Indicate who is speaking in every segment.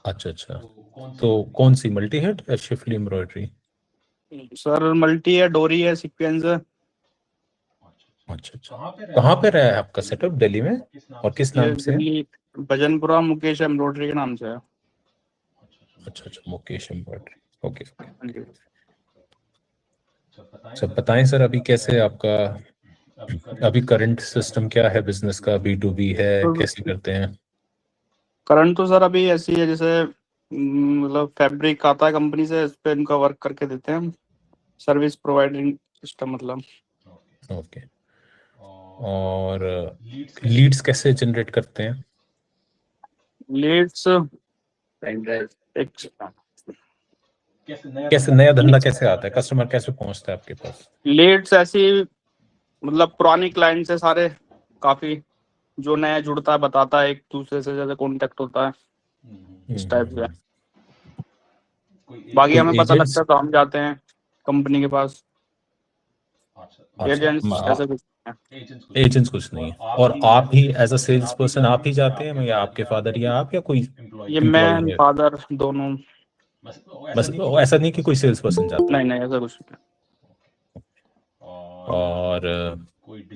Speaker 1: अच्छा अच्छा, तो कौन सी, मल्टी हेड या शिफ्टली एम्ब्रॉयडरी?
Speaker 2: सर मल्टी है, डोरी है, सीक्वेंस है।
Speaker 1: अच्छा अच्छा, कहाँ पे रहा है आपका सेटअप, दिल्ली में, और किस
Speaker 2: ये
Speaker 1: नाम से है?
Speaker 2: दिल्ली भजनपुरा मुकेश एम्ब्रॉयडरी के नाम से है।
Speaker 1: अच्छा अच्छा, मुकेश एम्ब्रॉयडरी, ओके ओके।
Speaker 2: हाँ जी।
Speaker 1: सर बताएं सर, अभी कैसे आपका, अभी करंट सिस्टम क्या है बिजनेस का, B2B है, कैसे करते हैं?
Speaker 2: करंट तो सर अभी ऐसी है जैसे मतलब फैब्रिक आता है कंपनी से, इस पे इनका वर्क करके देते हैं हम, सर्विस प्रोवाइडिंग सिस्टम मतलब।
Speaker 1: ओके, और लीड्स कैसे जनरेट करते हैं?
Speaker 2: लीड्स एक
Speaker 1: कैसे नया धंधा कैसे आता है, कस्टमर कैसे पहुंचता है आपके पास?
Speaker 2: लीड्स ऐसी मतलब पुरानी क्लाइंट से सारे, काफी जो नया जुड़ता है बताता है, एक दूसरे से जैसे कांटेक्ट होता है, इस टाइप से। बाकी हमें पता लगता है तो हम जाते हैं कंपनी के पास। एजेंट्स ऐसा कुछ
Speaker 1: एजेंट्स कुछ नहीं है, और आप ही एज अ सेल्स पर्सन आप ही जाते हैं, या आपके फादर या आप, या कोई
Speaker 2: ये मैं फादर दोनों?
Speaker 1: बस ऐसा नहीं कि कोई सेल्स पर्सन जाता है?
Speaker 2: नहीं नहीं, ऐसा कुछ नहीं।
Speaker 1: और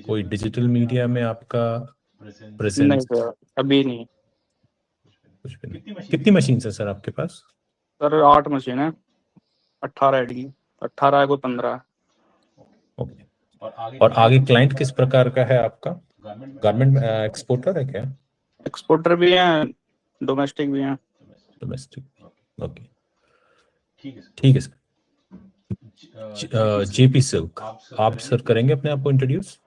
Speaker 1: कोई डिजिटल मीडिया में आपका
Speaker 2: नहीं
Speaker 1: प्रेजेंस?
Speaker 2: सर, अभी नहीं।
Speaker 1: कुछ भी नहीं। कितनी मशीन है सर आपके पास?
Speaker 2: सर 8 मशीन है, 18 हेड की, 18 है, कोई 15 है।
Speaker 1: ओके, और आगे क्लाइंट किस प्रकार का है आपका? गारमेंट एक्सपोर्टर है क्या?
Speaker 2: एक्सपोर्टर भी हैं, डोमेस्टिक भी हैं।
Speaker 1: डोमेस्टिक, ओके, ठीक है सर। JP सिल्क, आप सर करेंगे अपने आप को introduce?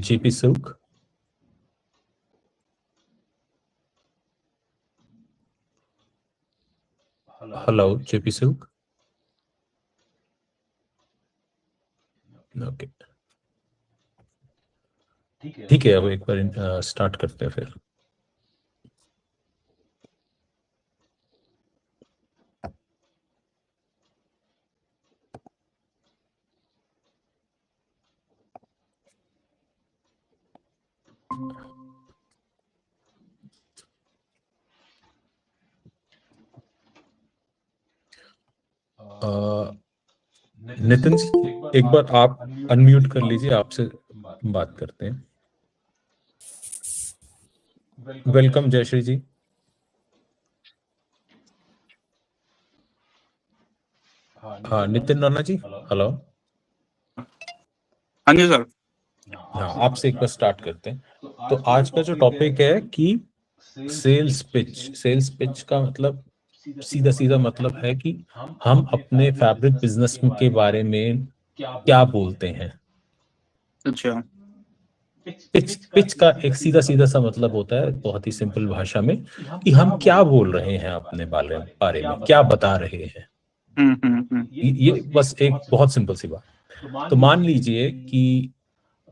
Speaker 1: JP silk, hello JP silk, okay, ठीक है, अब एक बार स्टार्ट करते हैं फिर। नितिन जी, एक बार आप अनम्यूट कर लीजिए, आपसे बात करते हैं। वेलकम जयश्री जी। हाँ नितिन राणा जी, हेलो।
Speaker 2: हाँ जी सर।
Speaker 1: हाँ, आपसे एक बार स्टार्ट करते हैं। तो आज का जो टॉपिक है कि सेल्स पिच का मतलब सीधा सीधा मतलब है कि हम अपने फैब्रिक बिजनेस के बारे में क्या बोलते हैं।
Speaker 2: अच्छा।
Speaker 1: पिच का एक सीधा सीधा सा मतलब होता है बहुत ही सिंपल भाषा में कि हम क्या बोल रहे हैं अपने बारे में, क्या बता रहे हैं। ये बस एक बहुत सिंपल सी बात। तो मान लीजिए कि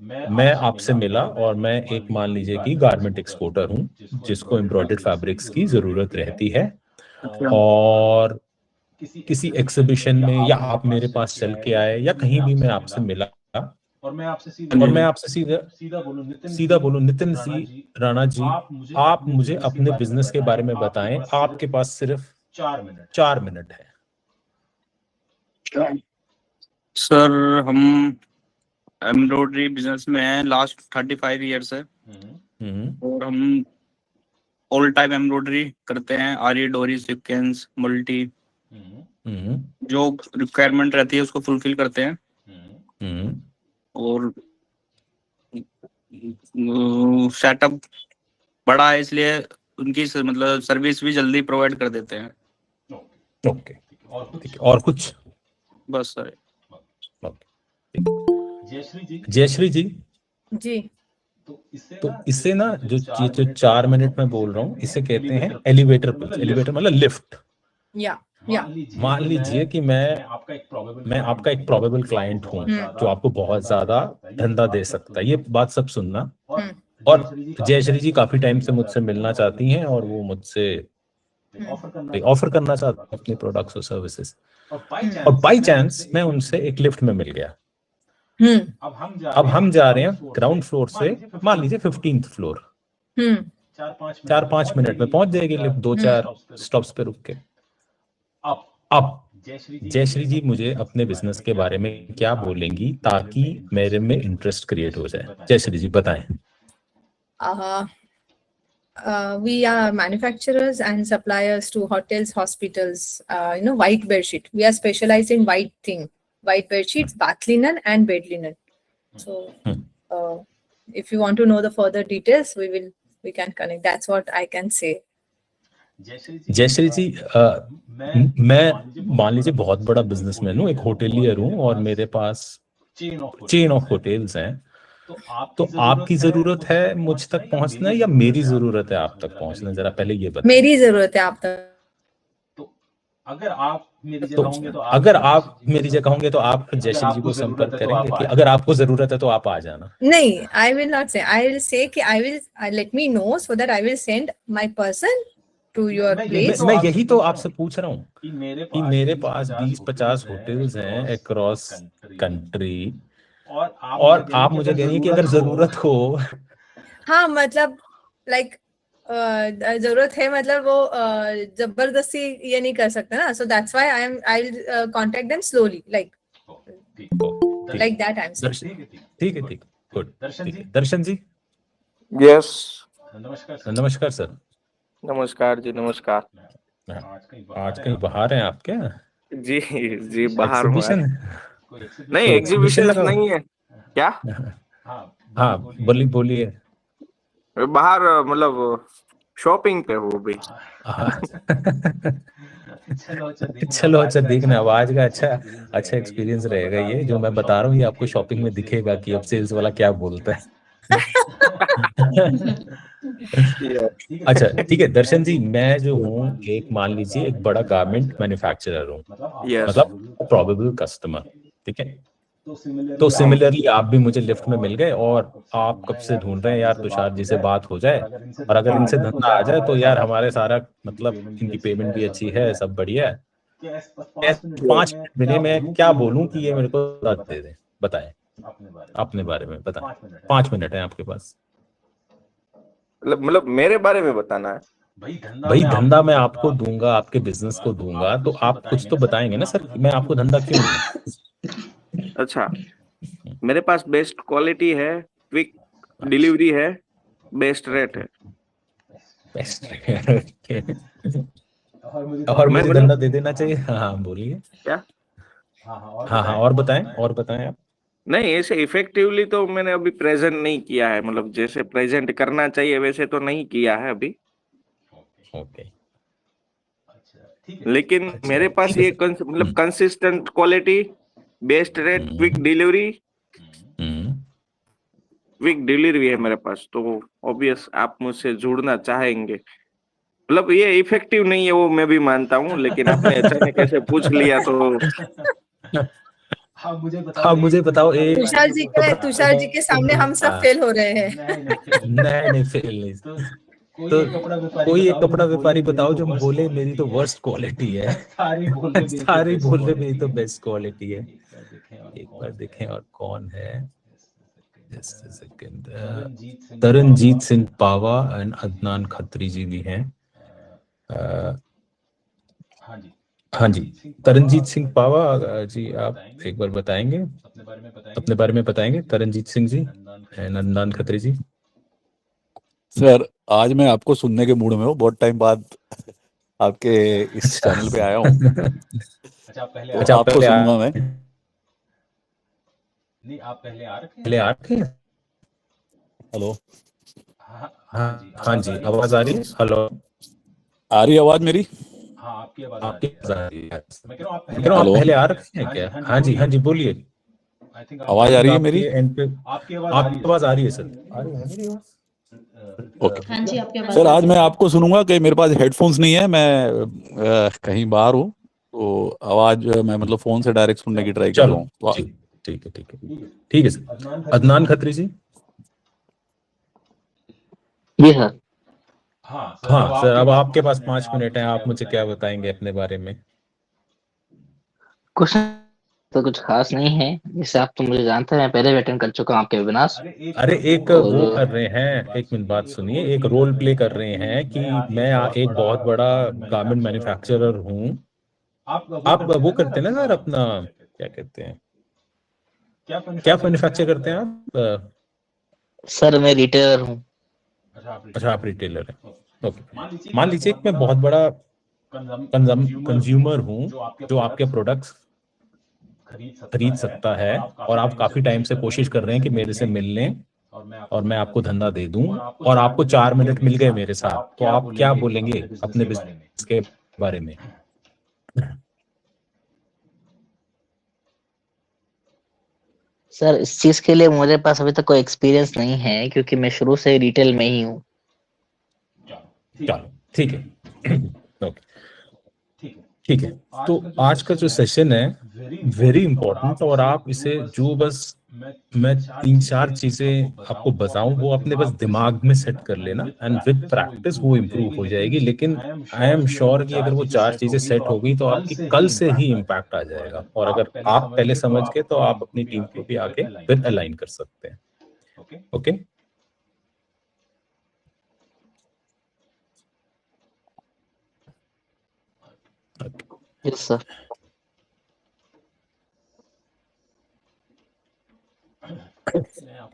Speaker 1: मैं आपसे मिला और मैं एक, मान लीजिए कि गारमेंट एक्सपोर्टर हूँ जिसको एम्ब्रॉयडर्ड फैब्रिक्स की जरूरत रहती है, और किसी एग्जीबिशन में या आप मेरे पास चल के आए या कहीं भी मैं आपसे मिला और मैं आपसे सीधा बोलूं नितिन सी राणा जी, आप मुझे अपने बिजनेस के बारे में बताएं, आपके पास सिर्फ 4 मिनट है।
Speaker 2: सर हम एम्ब्रॉयडरी बिजनेस में हैं लास्ट 35 ईयर से, और हम ऑल टाइम एम्ब्रॉयडरी करते हैं, आरी, डोरी, सीक्वेंस, मल्टी, जो रिक्वायरमेंट रहती है उसको फुलफिल करते हैं। और सेटअप बड़ा है इसलिए उनकी मतलब सर्विस भी जल्दी प्रोवाइड कर देते हैं।
Speaker 1: ओके, और कुछ?
Speaker 2: बस सर।
Speaker 1: जयश्री जी
Speaker 3: जी,
Speaker 1: तो इससे ना जो 4 मिनट में बोल रहा हूँ, इसे कहते हैं एलिवेटर पिच। एलिवेटर मतलब लिफ्ट।
Speaker 3: या
Speaker 1: मान लीजिए कि मैं आपका एक प्रोबेबल क्लाइंट हूँ जो आपको बहुत ज्यादा धंधा दे सकता है, ये बात सब सुनना। और जयश्री जी काफी टाइम से मुझसे मिलना चाहती हैं और वो मुझसे ऑफर करना चाहती हैं अपने प्रोडक्ट्स और सर्विसेज, और बाय चांस मैं उनसे एक लिफ्ट में मिल गया। अब हम जा रहे हैं ग्राउंड फ्लोर से, मान लीजिए 15th फ्लोर। 4-5 मिनट में पहुंच जाएगी लिफ्ट, 2-4 स्टॉप्स पे रुक के। अब जयश्री जी मुझे अपने बिजनेस के बारे में क्या बोलेंगी ताकि मेरे में इंटरेस्ट क्रिएट हो जाए? जयश्री जी बताएं।
Speaker 3: We are manufacturers and suppliers to hotels, hospitals, white bed sheet. We are specialized in white bed sheets, bath linen and bed linen. So if you want to know the further details, we can connect. That's what I can say.
Speaker 1: Jayashree जी, मैं मान लीजिए बहुत बड़ा businessman हूँ, एक hotelier हूँ और मेरे पास चेन ऑफ होटल्स हैं, तो आपकी जरूरत है मुझ तक पहुंचना या मेरी जरूरत है आप तक पहुंचना? जरा पहले ये बताएं।
Speaker 3: मेरी जरूरत है आप तक।
Speaker 1: अगर आप मेरी जगह होंगे तो आप जयश्री जी को संपर्क करेंगे कि अगर आपको जरूरत है तो आप आ जाना?
Speaker 3: नहीं, I will not say. I will say कि I will let me know so that I will send my person to your place.
Speaker 1: मैं यही तो आपसे पूछ रहा हूँ कि मेरे पास 20-50 होटल्स हैं अक्रॉस कंट्री और आप मुझे कह रही हैं कि अगर जरूरत हो।
Speaker 3: हाँ, मतलब लाइक जरूरत है, मतलब वो जबरदस्ती ये नहीं कर सकते ना। So that's why I will contact them slowly, like that. I am saying
Speaker 1: ठीक है, गुड। दर्शन जी।
Speaker 4: यस।
Speaker 1: नमस्कार सर।
Speaker 4: नमस्कार जी, नमस्कार।
Speaker 1: आज कहीं बाहर हैं आप क्या?
Speaker 4: जी बाहर हूँ। नहीं, एग्जीबिशन नहीं है क्या?
Speaker 1: हाँ बोलिए।
Speaker 4: बाहर मतलब शॉपिंग पे हो भी।
Speaker 1: चलो अच्छा, देखना आवाज का अच्छा एक्सपीरियंस रहेगा ये जो मैं बता रहा हूँ, ये आपको शॉपिंग में दिखेगा कि अब सेल्स वाला क्या बोलता है। अच्छा ठीक है दर्शन जी, मैं जो हूँ एक मान लीजिए एक बड़ा गारमेंट मैन्युफैक्चरर हूँ, मतलब प्रोबेबल कस्टमर, ठीक है? तो सिमिलरली आप भी मुझे लिफ्ट में मिल गए और आप कब से ढूंढ रहे हैं यार तुषार जी से बात हो जाए, और अगर इनसे धंधा आ जाए तो यार हमारे सारा मतलब इनकी पेमेंट भी अच्छी है, सब बढ़िया है। 5 मिनट मिले, मैं क्या बोलूं कि ये मेरे को दे दें? बताएं अपने बारे में बताएं। 5 मिनट है आपके पास।
Speaker 4: मतलब मेरे बारे में बताना है?
Speaker 1: भाई धंधा मैं आपको दूंगा, आपके बिजनेस को दूंगा, तो आप कुछ तो बताएंगे ना सर, मैं आपको धंधा क्यों दूं?
Speaker 4: अच्छा, मेरे पास बेस्ट क्वालिटी है, क्विक डिलीवरी है, बेस्ट रेट है।
Speaker 1: बेस्ट रेट और मुझे धंधा दे देना चाहिए। हाँ बोलिए
Speaker 4: क्या?
Speaker 1: हाँ और बताएं आप।
Speaker 4: नहीं, ऐसे इफेक्टिवली तो मैंने अभी प्रेजेंट नहीं किया है, मतलब जैसे प्रेजेंट करना चाहिए वैसे तो नहीं किया है अभी।
Speaker 1: ओके
Speaker 4: लेकिन मेरे पास ये मतलब consistent quality, best rate, quick delivery है मेरे पास, तो ऑब्वियस आप मुझसे जुड़ना चाहेंगे। मतलब ये इफेक्टिव नहीं है वो मैं भी मानता हूँ, लेकिन आपने अचानक कैसे पूछ लिया तो।
Speaker 1: हाँ मुझे बताओ।
Speaker 3: तुषार जी के सामने हम सब फेल हो रहे हैं।
Speaker 1: नहीं फेल नहीं। तो कोई एक कपड़ा व्यापारी बताओ जो बोले मेरी तो वर्स्ट क्वालिटी है, सारी बोल रहे मेरी तो बेस्ट क्वालिटी है। एक बार देखें और कौन है। तरनजीत सिंह पावा एंड अदनान खत्री जी भी हैं। हाँ जी तरनजीत सिंह पावा जी, आप एक बार बताएंगे अपने बारे में बताएंगे तरनजीत सिंह जी एंड अदनान खत्री जी।
Speaker 5: सर आज मैं आपको सुनने के मूड में हूँ, बहुत टाइम बाद आपके इस चैनल पे आया हूँ। अच्छा आपको सुनूंगा मैं।
Speaker 1: नहीं आप पहले आ रखे हैं।
Speaker 5: हेलो
Speaker 1: हाँ जी आवाज आ रही है? हेलो
Speaker 5: आ रही आवाज मेरी?
Speaker 1: हाँ आपकी आवाज आ रही है। मैं कह रहा हूँ आप पहले आ रखे हैं क्या? हाँ जी बोलिए।
Speaker 5: आवाज आ रही है मेरी?
Speaker 1: आपकी आवाज आ रही है सर। आ रही है मेरी आवाज?
Speaker 5: ओके सर, आज मैं आपको सुनूंगा कि मेरे पास हेडफोन्स नहीं है, मैं कहीं बाहर हूँ, तो आवाज मैं मतलब फोन से डायरेक्ट सुनने की ट्राई कर रहा हूँ।
Speaker 1: ठीक है सर। अदनान खत्री जी।
Speaker 6: जी सर।
Speaker 1: हाँ सर, अब आपके पास 5 मिनट हैं, आप मुझे क्या बताएंगे अपने बारे में?
Speaker 6: क्वेश्चन तो कुछ खास नहीं है, जैसे आप तो मुझे जानते हैं, मैं पहले भी अटेंड कर चुका हूँ आपके वेबिनार्स।
Speaker 1: अरे एक वो कर रहे हैं, एक मिनट बात सुनिए, एक रोल प्ले कर रहे हैं कि मैं एक बहुत बड़ा गारमेंट मैन्युफैक्चरर हूँ। आप वो करते हैं ना सर, अपना क्या कहते हैं, क्या मैन्युफैक्चर करते हैं आप?
Speaker 6: सर मैं रिटेलर हूँ।
Speaker 1: अच्छा, आप रिटेलर हैं, ओके। मान लीजिए कि मैं बहुत बड़ा कंज्यूमर हूँ जो आपके प्रोडक्ट्स खरीद सकता है, और आप काफी टाइम से कोशिश कर रहे हैं कि मेरे से मिल लें और मैं आपको धंधा दे दूं, और आपको 4 मिनट मिल गए मेरे साथ, तो आप क्या बोलेंगे अपने बिजनेस के बारे में?
Speaker 6: सर इस चीज के लिए मेरे पास अभी तक कोई एक्सपीरियंस नहीं है, क्योंकि मैं शुरू से रिटेल में ही हूँ।
Speaker 1: चलो ठीक है, ओके ठीक है। तो आज का जो सेशन है वेरी इंपॉर्टेंट, और आप इसे जो बस मैं 3-4 चीजें आपको बताऊं वो अपने बस दिमाग में सेट कर लेना, एंड विद प्रैक्टिस वो इम्प्रूव हो जाएगी। लेकिन आई एम श्योर कि अगर वो 4 चीजें सेट हो गई तो आपकी कल से ही इम्पैक्ट आ जाएगा, और अगर आप पहले समझ गए तो आप अपनी टीम को भी आगे फिर अलाइन कर सकते हैं। Okay
Speaker 6: yes sir.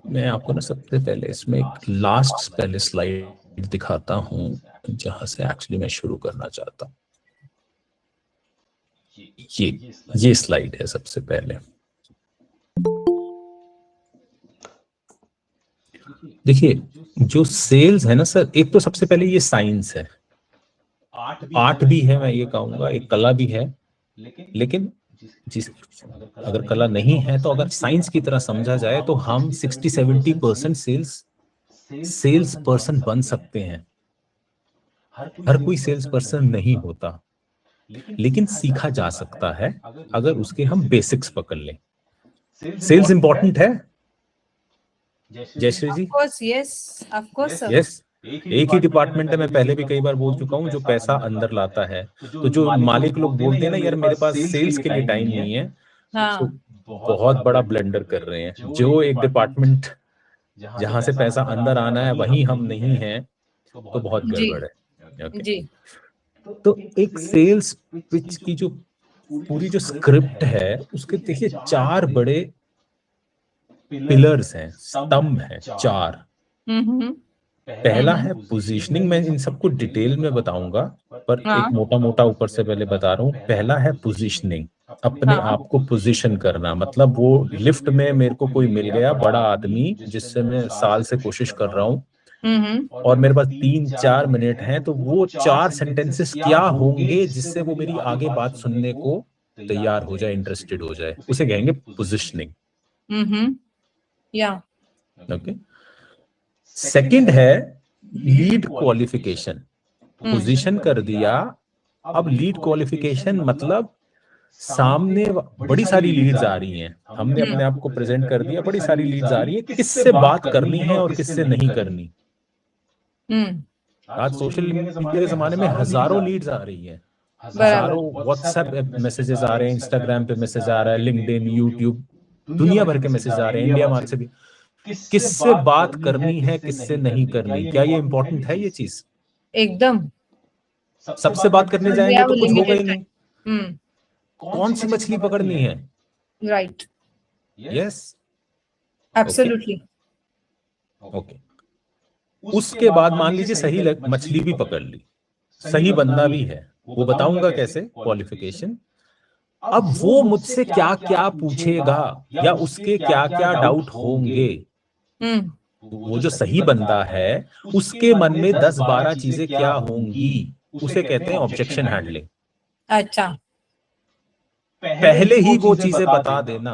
Speaker 1: मैं आपको ना सबसे पहले इसमें एक लास्ट पहले स्लाइड दिखाता हूं जहां से एक्चुअली मैं शुरू करना चाहता हूं। ये स्लाइड है सबसे पहले। देखिए जो सेल्स है ना सर, एक तो सबसे पहले ये साइंस है, आर्ट भी है, मैं ये कहूंगा एक कला भी है, लेकिन जिस अगर कला नहीं है तो अगर साइंस की तरह समझा जाए तो हम 60-70% सेल्स पर्सन बन सकते हैं। हर कोई सेल्स पर्सन नहीं होता, लेकिन सीखा जा सकता है अगर उसके हम बेसिक्स पकड़ लें। सेल्स इंपॉर्टेंट है जयश्री जी?
Speaker 3: Of course, yes, of course, sir.
Speaker 1: Yes, एक ही डिपार्टमेंट है, मैं पहले भी कई बार बोल चुका हूँ, जो पैसा अंदर लाता है। तो जो मालिक लोग बोलते हैं ना यार मेरे पास सेल्स के लिए टाइम नहीं है,
Speaker 3: हाँ,
Speaker 1: तो बहुत बड़ा ब्लंडर कर रहे हैं। जो एक डिपार्टमेंट जहां से पैसा अंदर आना है वहीं हम नहीं हैं, तो बहुत
Speaker 3: जी
Speaker 1: गड़बड़ है। ओके,
Speaker 3: जी
Speaker 1: तो एक सेल्स पिच की जो पूरी जो स्क्रिप्ट है उसके देखिए 4 बड़े पिलर्स हैं, स्तंभ हैं 4।
Speaker 3: हम्म
Speaker 1: पहला है पोजीशनिंग, मैं इन सबको डिटेल में बताऊंगा, पर
Speaker 3: हाँ।
Speaker 1: एक मोटा मोटा ऊपर से पहले बता रहा हूँ। पहला है पोजीशनिंग, अपने
Speaker 3: हाँ।
Speaker 1: आप को पोजीशन करना। मतलब वो लिफ्ट में मेरे को कोई मिल गया बड़ा आदमी जिससे मैं साल से कोशिश कर रहा हूँ, और मेरे पास 3-4 मिनट हैं, तो वो 4 सेंटेंसेस क्या होंगे जिससे वो मेरी आगे बात सुनने को तैयार हो जाए, इंटरेस्टेड हो जाए, उसे कहेंगे पोजीशनिंग।
Speaker 3: या
Speaker 1: ओके। सेकंड है लीड क्वालिफिकेशन। पोजीशन कर दिया, अब लीड क्वालिफिकेशन मतलब सामने बड़ी सारी लीड्स आ रही हैं, हमने अपने आप को प्रेजेंट कर दिया, बड़ी सारी लीड्स आ रही है, किससे बात करनी है और किससे नहीं करनी। आज सोशल मीडिया के जमाने में हजारों लीड्स आ रही हैं, हजारों व्हाट्सएप मैसेजेस आ रहे हैं, इंस्टाग्राम पे मैसेज आ रहा है, लिंक्डइन, यूट्यूब, दुनिया भर के मैसेज आ रहे हैं, इंडिया मार्ट से भी। किससे बात करनी है किससे नहीं करनी, क्या ये इंपॉर्टेंट है ये चीज?
Speaker 3: एकदम।
Speaker 1: सबसे बात करने जाएंगे तो कुछ होगा ही नहीं।
Speaker 3: हम्म
Speaker 1: कौन सी मछली पकड़नी है?
Speaker 3: Right,
Speaker 1: yes,
Speaker 3: absolutely.
Speaker 1: ओके। उसके बाद मान लीजिए सही मछली भी पकड़ ली, सही बंदा भी है, वो बताऊंगा कैसे, क्वालिफिकेशन। अब वो मुझसे क्या क्या पूछेगा या उसके क्या क्या डाउट होंगे, वो जो सही बंदा है उसके मन में 10-12 चीजें क्या होंगी, उसे कहते हैं ऑब्जेक्शन हैंडलिंग।
Speaker 3: अच्छा,
Speaker 1: पहले ही वो चीजें बता देना।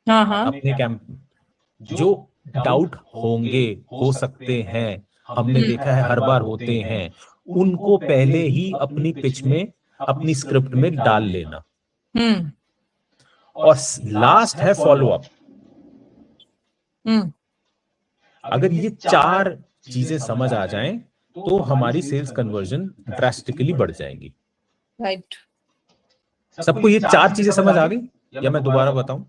Speaker 3: हाँ
Speaker 1: अपने कैंप जो डाउट होंगे, हो सकते हैं, हमने देखा है हर बार होते हैं, उनको पहले ही अपनी पिच में, अपनी स्क्रिप्ट में डाल लेना। और लास्ट है फॉलो अप। अगर ये 4 चीजें समझ आ जाएं तो हमारी सेल्स कन्वर्जन ड्रास्टिकली बढ़ जाएगी।
Speaker 3: राइट।
Speaker 1: सबको ये 4 चीजें समझ आ गई? या मैं दोबारा बताऊं?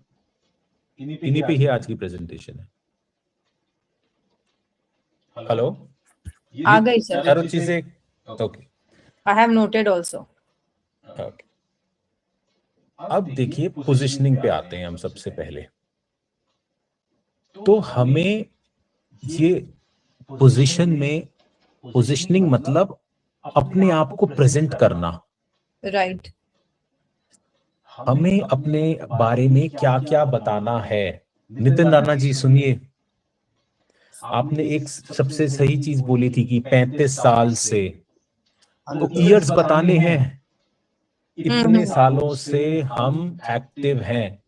Speaker 1: इन्हीं पे ही आज की प्रेजेंटेशन है। हेलो,
Speaker 3: आ गई सर।
Speaker 1: सारी चीजें okay.
Speaker 3: I have noted also.
Speaker 1: Okay, अब देखिए पोजीशनिंग पे आते हैं हम सबसे पहले। तो हमें ये पोजीशन में, पोजीशनिंग मतलब अपने आप को प्रेजेंट करना।
Speaker 3: राइट।
Speaker 1: हमें अपने बारे में क्या क्या बताना है। नितिन राणा जी सुनिए, आपने एक सबसे सही चीज बोली थी कि 35 साल से, तो ईयर्स बताने हैं, इतने सालों से हम एक्टिव हैं।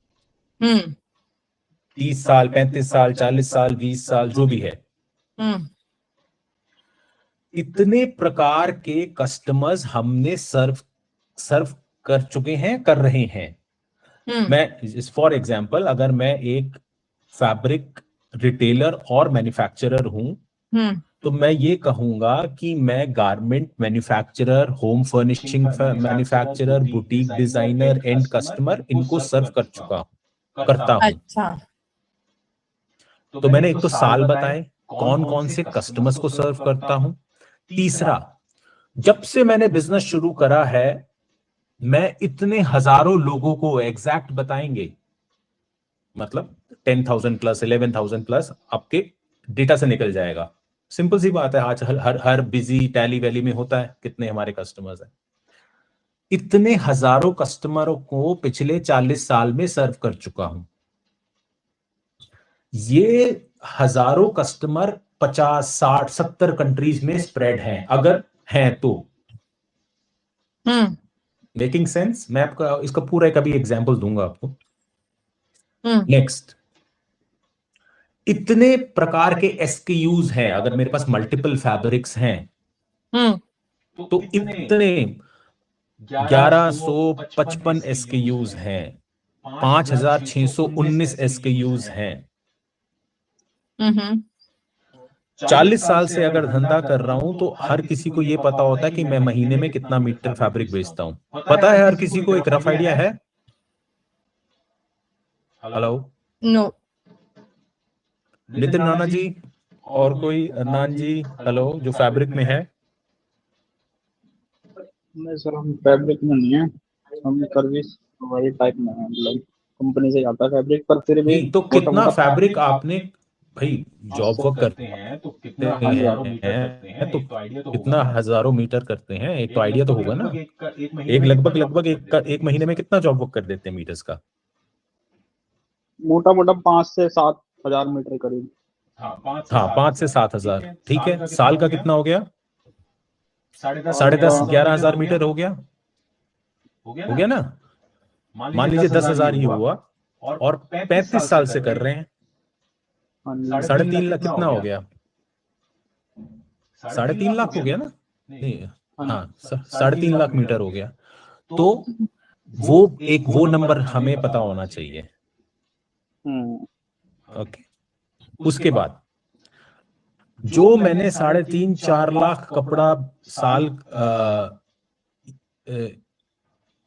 Speaker 1: 30 साल, 35 साल, 40 साल, 20 साल, जो भी है, इतने प्रकार के कस्टमर्स हमने सर्व कर चुके हैं, कर रहे हैं। मैं फॉर एग्जांपल, अगर मैं एक फैब्रिक रिटेलर और मैन्युफैक्चरर हूं, तो मैं ये कहूंगा कि मैं garment manufacturer, home furnishing manufacturer, boutique designer, and customer, इनको सर्व कर चुका हूं, करता हूं।
Speaker 3: अच्छा।
Speaker 1: तो मैंने एक तो साल बताए, कौन कौन से कस्टमर्स को सर्व करता हूं। तीसरा, जब से मैंने बिजनेस शुरू करा है, मैं इतने हजारों लोगों को एग्जैक्ट बताएंगे, मतलब 10,000 प्लस, 11,000 प्लस आपके डेटा से निकल जाएगा। सिंपल सी बात है, आज हर बिजी टैली वैली में होता है कितने हमारे कस्टमर्स हैं। इतने हजारों कस्टमरों को पिछले 40 साल में सर्व कर चुका हूं। ये हजारों कस्टमर 50, 60, 70 कंट्रीज में स्प्रेड हैं, अगर हैं तो। Making sense? मैं आपका इसका पूरा एक अभी एग्जांपल दूंगा आपको। नेक्स्ट, इतने प्रकार के SKUs हैं, अगर मेरे पास मल्टीपल फैब्रिक्स हैं, तो इतने 1155 SKUs हैं, 5,619 SKUs हैं। 40 साल से अगर धंधा कर रहा हूं, तो हर किसी को यह पता होता है कि मैं महीने में कितना मीटर फैब्रिक बेचता हूं। पता है हर किसी को? एक रफ आइडिया है? हेलो?
Speaker 3: नो।
Speaker 1: नितिन राणा जी और कोई? अरनान जी, हेलो, जो फैब्रिक में है?
Speaker 2: नहीं सर, हम फैब्रिक में नहीं है, हम सर्विस प्रोवाइड टाइप में है, मतलब कंपनी से आता है फैब्रिक, पर फिर भी
Speaker 1: तो कितना फैब्रिक आपने, भाई जॉब वर्क करते हैं तो कितना हजारों मीटर करते हैं, तो कितना हजारों मीटर करते हैं, एक तो आइडिया तो होगा ना। एक लगभग एक महीने में कितना जॉब वर्क कर देते हैं मीटर्स का?
Speaker 2: मोटा मोटा 5 से 7 हजार मीटर करीब।
Speaker 1: हाँ, 5 से 7 हजार, ठीक है। साल का कितना हो गया? 10.5, 11,000 मीटर हो गया ना। मान लीजिए 10,000 ही हुआ, और 35 साल से कर रहे हैं, 3.5 लाख कितना हो गया? 3.5 लाख हो गया ना? नहीं, हाँ, 3.5 लाख मीटर हो गया। तो वो नंबर हमें पता होना चाहिए। ओके। उसके बाद जो मैंने 3.5-4 लाख कपड़ा साल,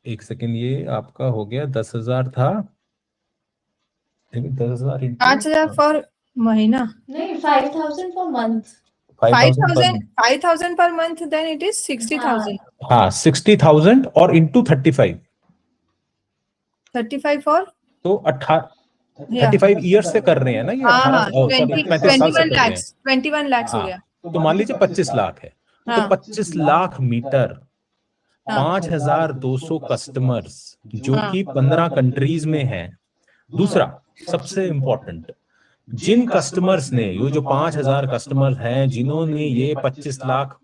Speaker 1: एक सेकेंड, ये आपका हो गया 10,000 था, 10,000
Speaker 3: 5,000 फॉर महीना?
Speaker 7: नहीं, 5,000 per month.
Speaker 3: 5,000 per month, then it is 60,000.
Speaker 1: हाँ, 60,000 और इंटू 35
Speaker 3: for?
Speaker 1: तो 35 ईयर्स से कर रहे हैं ना ये। 35 साल से कर रहे हैं।
Speaker 3: 21 lakhs हो गया।
Speaker 1: तो मान लीजिए 25 लाख है, तो 25 लाख मीटर, 5,200 कस्टमर्स, जो कि 15 कंट्रीज में हैं। दूसरा सबसे इंपॉर्टेंट, जिन कस्टमर्स ने, ये जो 5,000 कस्टमर्स हैं जिन्होंने ये 25 लाख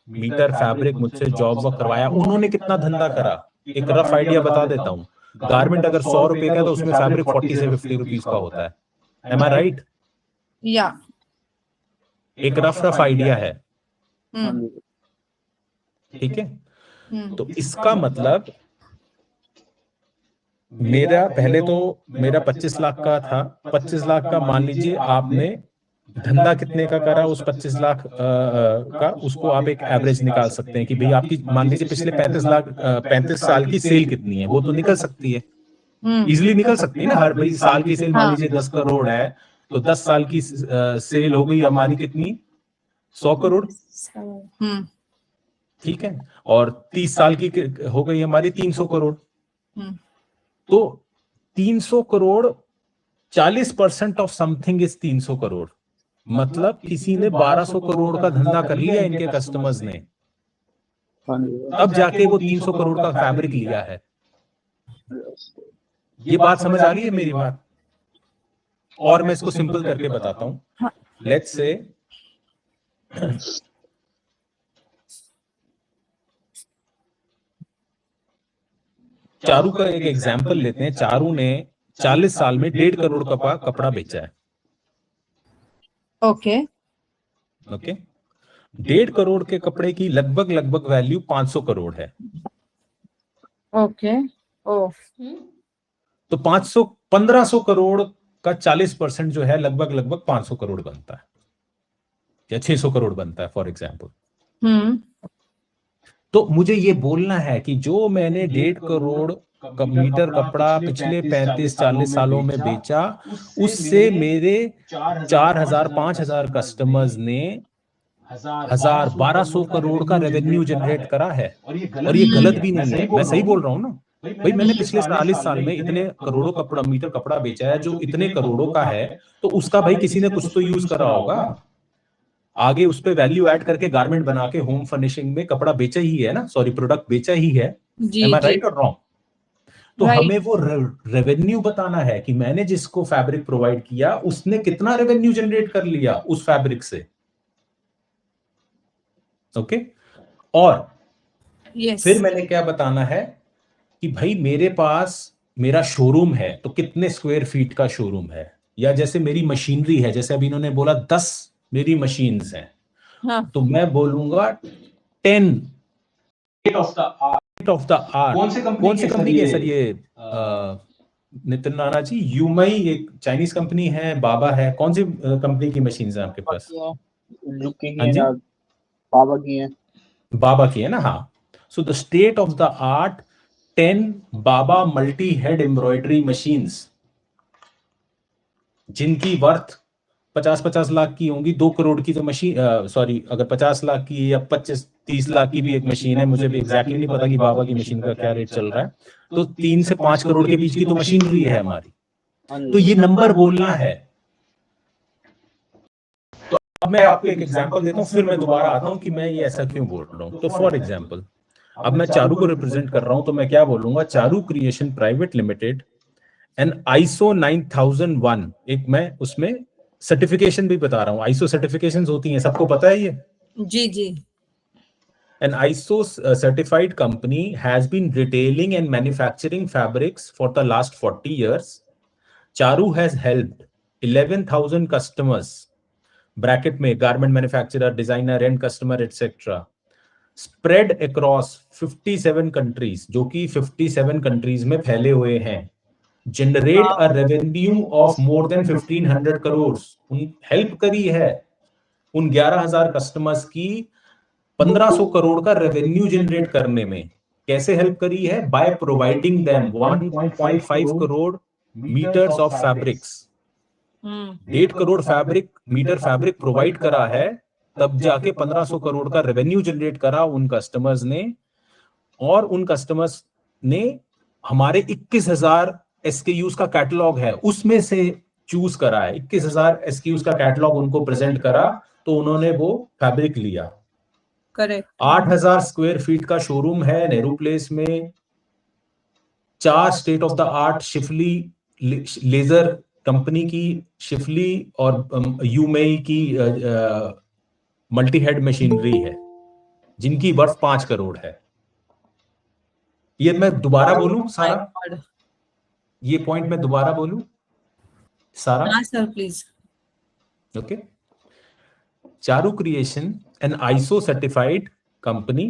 Speaker 1: मीटर फैब्रिक मुझसे जॉब वर्क करवाया, उन्होंने कितना धंधा करा? एक रफ आइडिया बता देता हूँ। गारमेंट अगर 100 रुपए का है, तो उसमें फैब्रिक 40 से 50 रुपीज का होता है। एम आई राइट?
Speaker 3: या
Speaker 1: एक रफ आइडिया है, ठीक है। तो इसका मतलब मेरा पहले तो मेरा 25 लाख का था, 25 लाख का मान लीजिए आपने धंधा कितने का करा, उस 25 लाख का, उसको आप एक एवरेज निकाल सकते हैं कि भाई आपकी मान लीजिए पिछले 35 साल की सेल कितनी है, वो तो निकल सकती है। इजिली निकल सकती है ना। हर भाई साल की सेल मान लीजिए 10 करोड़ है, तो 10 साल की सेल हो गई हमारी कितनी, 100 करोड़, ठीक है। और 30 साल की हो गई हमारी 300 करोड़। तो 300 crore 40% of something is 300 crore, मतलब किसी ने 1200 करोड़ का धंधा कर लिया इनके कस्टमर्स ने, तब जाके वो 300 करोड़ का फैब्रिक लिया है। ये बात समझ आ रही है मेरी बात? और मैं इसको सिंपल करके बताता हूं। लेट्स से चारू का एक एग्जांपल लेते हैं। चारू ने 40 साल में 1.5 करोड़ का कपड़ा बेचा है।
Speaker 3: ओके।
Speaker 1: 1.5 करोड़ के कपड़े की लगभग वैल्यू 500 करोड़ है।
Speaker 3: ओके। ओ
Speaker 1: तो 1500 करोड़ का 40% जो है लगभग 500 करोड़ बनता है, या 600 करोड़ बनता है फॉर एग्जाम्पल। तो मुझे ये बोलना है कि जो मैंने 1.5 करोड़ मीटर कपड़ा पिछले 35-40 सालों में बेचा, उससे मेरे 4000-5000 कस्टमर्स ने 1200 करोड़ का रेवेन्यू जनरेट करा है। और ये गलत भी नहीं है, मैं सही बोल रहा हूं ना भाई। मैंने पिछले 40 साल में इतने करोड़ों मीटर कपड़ा बेचा है जो इतने करोड़ों का है, तो उसका भाई किसी ने कुछ तो यूज करा होगा, आगे उस पे वैल्यू ऐड करके गारमेंट बना के होम फर्निशिंग में कपड़ा बेचा ही है ना, सॉरी प्रोडक्ट बेचा ही है। एम आई राइट और रॉन्ग? तो हमें वो रेवेन्यू बताना है कि मैंने जिसको फैब्रिक प्रोवाइड किया उसने कितना रेवेन्यू जनरेट कर लिया उस फैब्रिक से। ओके। और फिर मैंने क्या बताना है कि भाई मेरे पास मेरा शोरूम है, तो कितने स्क्वायर फीट का शोरूम है, या जैसे मेरी मशीनरी है, जैसे अभी इन्होंने बोला 10 मेरी मशीन्स हैं, हाँ। तो मैं बोलूंगा 10 स्टेट ऑफ द आर्ट। कौन सी कंपनी है सर ये? नितिन राणा जी, यूमई एक चाइनीज कंपनी है, बाबा है, कौन सी कंपनी की मशीन्स हैं आपके पास?
Speaker 2: बाबा की है।
Speaker 1: बाबा की है ना, हाँ। So the state of the art 10 Baba multi head embroidery machines, जिनकी वर्थ 50-50 लाख की होंगी। 2 करोड़ की तो मशीन, सॉरी, अगर 50 लाख की या 25-30 लाख की भी एक मशीन है, मुझे भी एग्जैक्टली नहीं पता कि बाबा की मशीन का क्या रेट चल रहा है, तो 3 से 5 करोड़ के बीच की तो मशीनरी है हमारी। तो ये नंबर बोलना है। तो अब मैं आपको एक एग्जांपल देता हूं, फिर मैं दोबारा आता हूं कि मैं ये ऐसा क्यों बोल रहा हूं। तो फॉर एग्जांपल, अब मैं चारू को रिप्रेजेंट कर रहा हूं, तो मैं क्या बोलूंगा, Charu creation private limited and ISO 9001, एक मैं उसमें सर्टिफिकेशन भी बता रहा हूं। ISO सर्टिफिकेशंस होती हैं, सबको पता है ये?
Speaker 3: जी।
Speaker 1: An ISO certified company has been retailing and manufacturing fabrics for the last 40 years. Charu has helped 11,000 customers, bracket में garment manufacturer, designer, end customer, etc. spread across 57 countries, जो कि 57 countries में फैले हुए हैं, generate a revenue of more than 1500 crores. Help करी है उन 11,000 कस्टमर्स की 1500 करोड़ का रेवेन्यू जनरेट करने में। कैसे हेल्प करी है? By providing them 1.5 crore meters of fabrics. 1.5 crore meter fabric provide करा है, तब जाके 1500 करोड़ का रेवेन्यू जनरेट करा उन कस्टमर्स ने। और उन कस्टमर्स ने हमारे 21,000 SKUs का कैटलॉग है, उसमें से चूज करा है। 21,000 SKUs का कैटलॉग उनको प्रेजेंट करा, तो उन्होंने वो फैब्रिक लिया।
Speaker 3: करेक्ट।
Speaker 1: 8,000 स्क्वायर फीट का शोरूम है नेहरू प्लेस में। 4 state of the art schiffli laser company की शिफली और यूमेई की मल्टी हेड मशीनरी है, जिनकी वर्थ 5 करोड़ है। ये मैं दोबारा बोलूं सारा? ये पॉइंट मैं दोबारा बोलूं सारा?
Speaker 3: हाँ sir, please.
Speaker 1: Okay. Charu creation, an ISO certified company,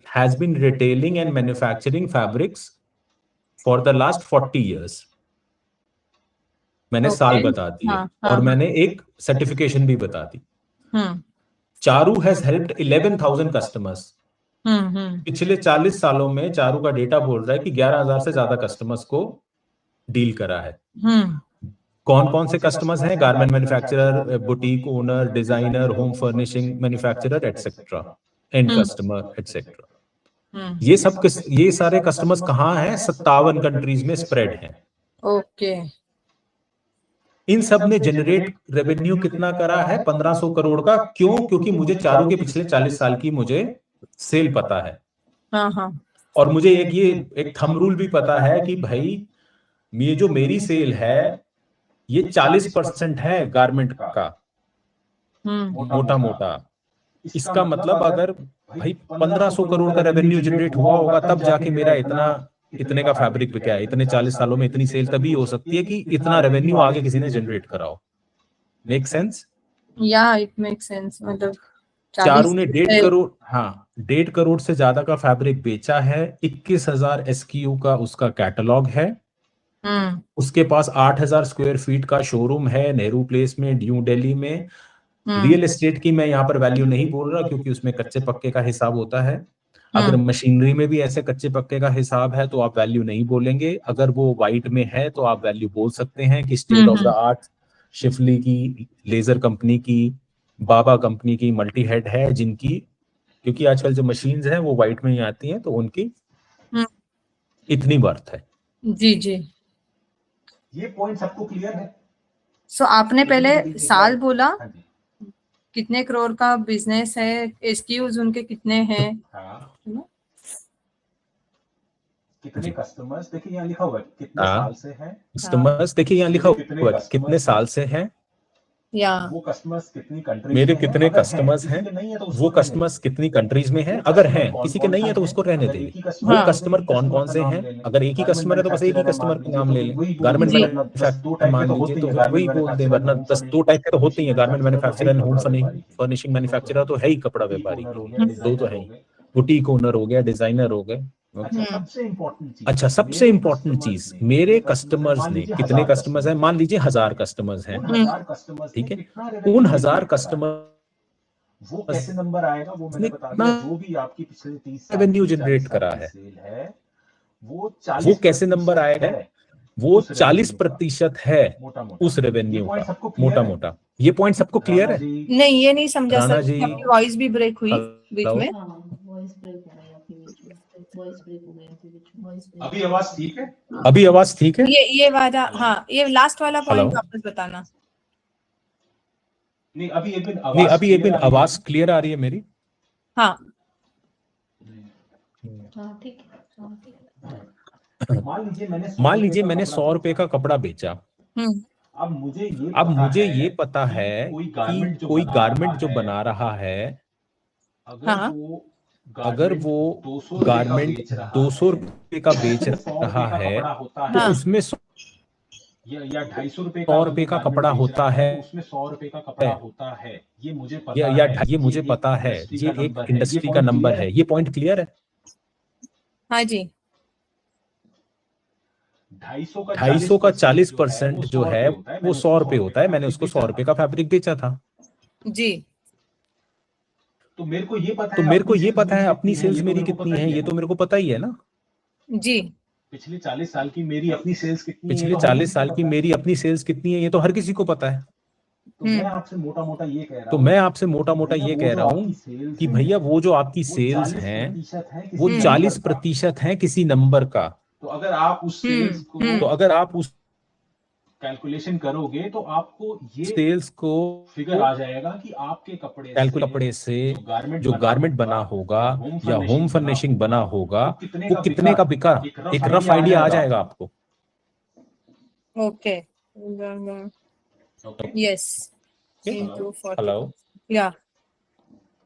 Speaker 1: has been retailing and manufacturing fabrics for the last 40 years. मैंने साल बता दिए, और मैंने एक सर्टिफिकेशन भी बता दी। Charu has helped 11,000 customers. पिछले 40 सालों में चारू का डेटा बोल रहा है कि 11,000 से ज्यादा कस्टमर्स को डील करा है। कौन कौन से कस्टमर्स हैं? Garment manufacturer, boutique owner, designer, home furnishing manufacturer etcetera, and customer etcetera. ये सारे कस्टमर्स कहाँ हैं? 57 कंट्रीज में स्प्रेड हैं।
Speaker 3: ओके।
Speaker 1: इन सब ने जनरेट रेवेन्यू कितना करा है? 1500 करोड़ का। क्यों? क्योंकि मुझे चारों के पिछले 40 साल की मुझे सेल पता है।
Speaker 3: हाँ।
Speaker 1: और मुझे एक थंब रूल भी पता है कि भाई ये जो मेरी सेल है ये 40% है गारमेंट का, मोटा मोटा। इसका मतलब अगर भाई 1500 करोड़ का रेवेन्यू जनरेट हुआ होगा तब जाके मेरा इतने का फैब्रिक बिका है। इतने 40 सालों में इतनी सेल तभी हो सकती है कि इतना रेवेन्यू आगे किसी ने जनरेट करा हो। Make sense?
Speaker 3: या इट मेक सेंस। मतलब
Speaker 1: चारू ने 1.5 करोड़, हाँ 1.5 करोड़ से ज्यादा का फैब्रिक बेचा है। 21,000 SKU का उसका कैटलॉग है। उसके पास 8,000 स्क्वायर फीट का शोरूम है नेहरू प्लेस में, न्यू दिल्ली में। रियल एस्टेट की मैं यहाँ पर वैल्यू नहीं बोल रहा क्योंकि उसमें कच्चे पक्के का हिसाब होता है। अगर मशीनरी में भी ऐसे कच्चे पक्के का हिसाब है तो आप वैल्यू नहीं बोलेंगे। अगर वो वाइट में है तो आप वैल्यू बोल सकते हैं कि state of the art Schiffli की, लेजर कंपनी की, बाबा कंपनी की मल्टी हेड है, जिनकी क्योंकि आजकल जो मशीन्स हैं वो वाइट में ही आती हैं तो उनकी इतनी वर्थ है।
Speaker 3: जी।
Speaker 1: ये पॉइंट सबको क्लियर है?
Speaker 3: सो आपने पहले साल बोला, कितने करोड़ का बिजनेस है, SKUs उनके कितने हैं,
Speaker 1: कितने कस्टमर्स देखिए यहाँ लिखा हुआ है, कितने साल से हैं कस्टमर्स, देखिए यहाँ लिखा हुआ है कितने साल से हैं,
Speaker 3: या
Speaker 1: वो कस्टमर्स कितनी कंट्रीज मेरे कितने कस्टमर्स हैं, वो कस्टमर्स कितनी कंट्रीज में हैं। अगर हैं, किसी के नहीं है तो उसको रहने देंगे। वो कस्टमर कौन कौन से हैं? अगर एक ही कस्टमर है तो बस एक ही कस्टमर का नाम ले लें। गारमेंट मैन्युफैक्चरर मान लीजिए तो वही बोल दें, वरना बस 2 टाइप के तो होते ही हैं, garment manufacturer and home furnishing manufacturer तो है ही, कपड़ा व्यापारी 2 तो है ही। बुटीक ओनर हो गया, डिजाइनर हो गए। अच्छा, सबसे इंपॉर्टेंट चीज, मेरे कस्टमर्स ने कितने कस्टमर्स हैं? मान लीजिए 1000 कस्टमर्स हैं, ठीक है। उन 1000 कस्टमर वो कैसे नंबर आएगा वो मैंने बता दिया। जो भी आपकी पिछले 30 साल रेवेन्यू जनरेट करा है वो कैसे नंबर आएगा? वो 40% है उस रेवेन्यू का, मोटा मोटा। ये पॉइंट सबको क्लियर है?
Speaker 3: नहीं, ये नहीं समझा सर, आपकी वॉइस भी ब्रेक हुई बीच में।
Speaker 1: अभी आवाज ठीक है? अभी आवाज ठीक है?
Speaker 3: ये वाला, हाँ, ये लास्ट वाला पॉइंट वापस बताना।
Speaker 1: नहीं, अभी एक दिन आवाज क्लियर आ रही है मेरी?
Speaker 3: हाँ,
Speaker 7: ठीक
Speaker 1: मान लीजिए मैंने 100 रुपए का कपड़ा बेचा। अब मुझे ये पता है कि कोई गारमेंट जो बना रहा है, अगर वो गारमेंट 200 रुपए का बेच रहा है तो उसमें 100 या 250 रुपए का कपड़ा होता है, उसमें 100 रुपए का कपड़ा होता है। ये मुझे पता है, ये एक इंडस्ट्री का नंबर है। ये पॉइंट क्लियर है?
Speaker 3: हाँ जी।
Speaker 1: 250 का 40% जो है वो 100 रुपए होता है। मैंने उसको 100 रुपए का फैब्रिक बेचा था
Speaker 3: जी।
Speaker 1: तो मेरे को ये पता है अपनी सेल्स मेरी कितनी है, ये तो मेरे को पता ही है ना
Speaker 3: जी।
Speaker 1: पिछले 40 साल की मेरी अपनी सेल्स कितनी है, ये तो हर किसी को पता है। तो मैं आपसे मोटा मोटा ये कह रहा हूँ कि भैया वो जो आपकी सेल्स हैं वो 40% है किसी नंबर का। तो अगर आप उस कैलकुलेशन करोगे तो आपको ये सेल्स को फिगर आ जाएगा कि आपके कपड़े से जो गारमेंट बना होगा या होम फर्निशिंग बना होगा वो कितने का बिका, एक रफ आइडिया आ जाएगा आपको।
Speaker 3: Okay, yes.
Speaker 1: हेलो,
Speaker 3: या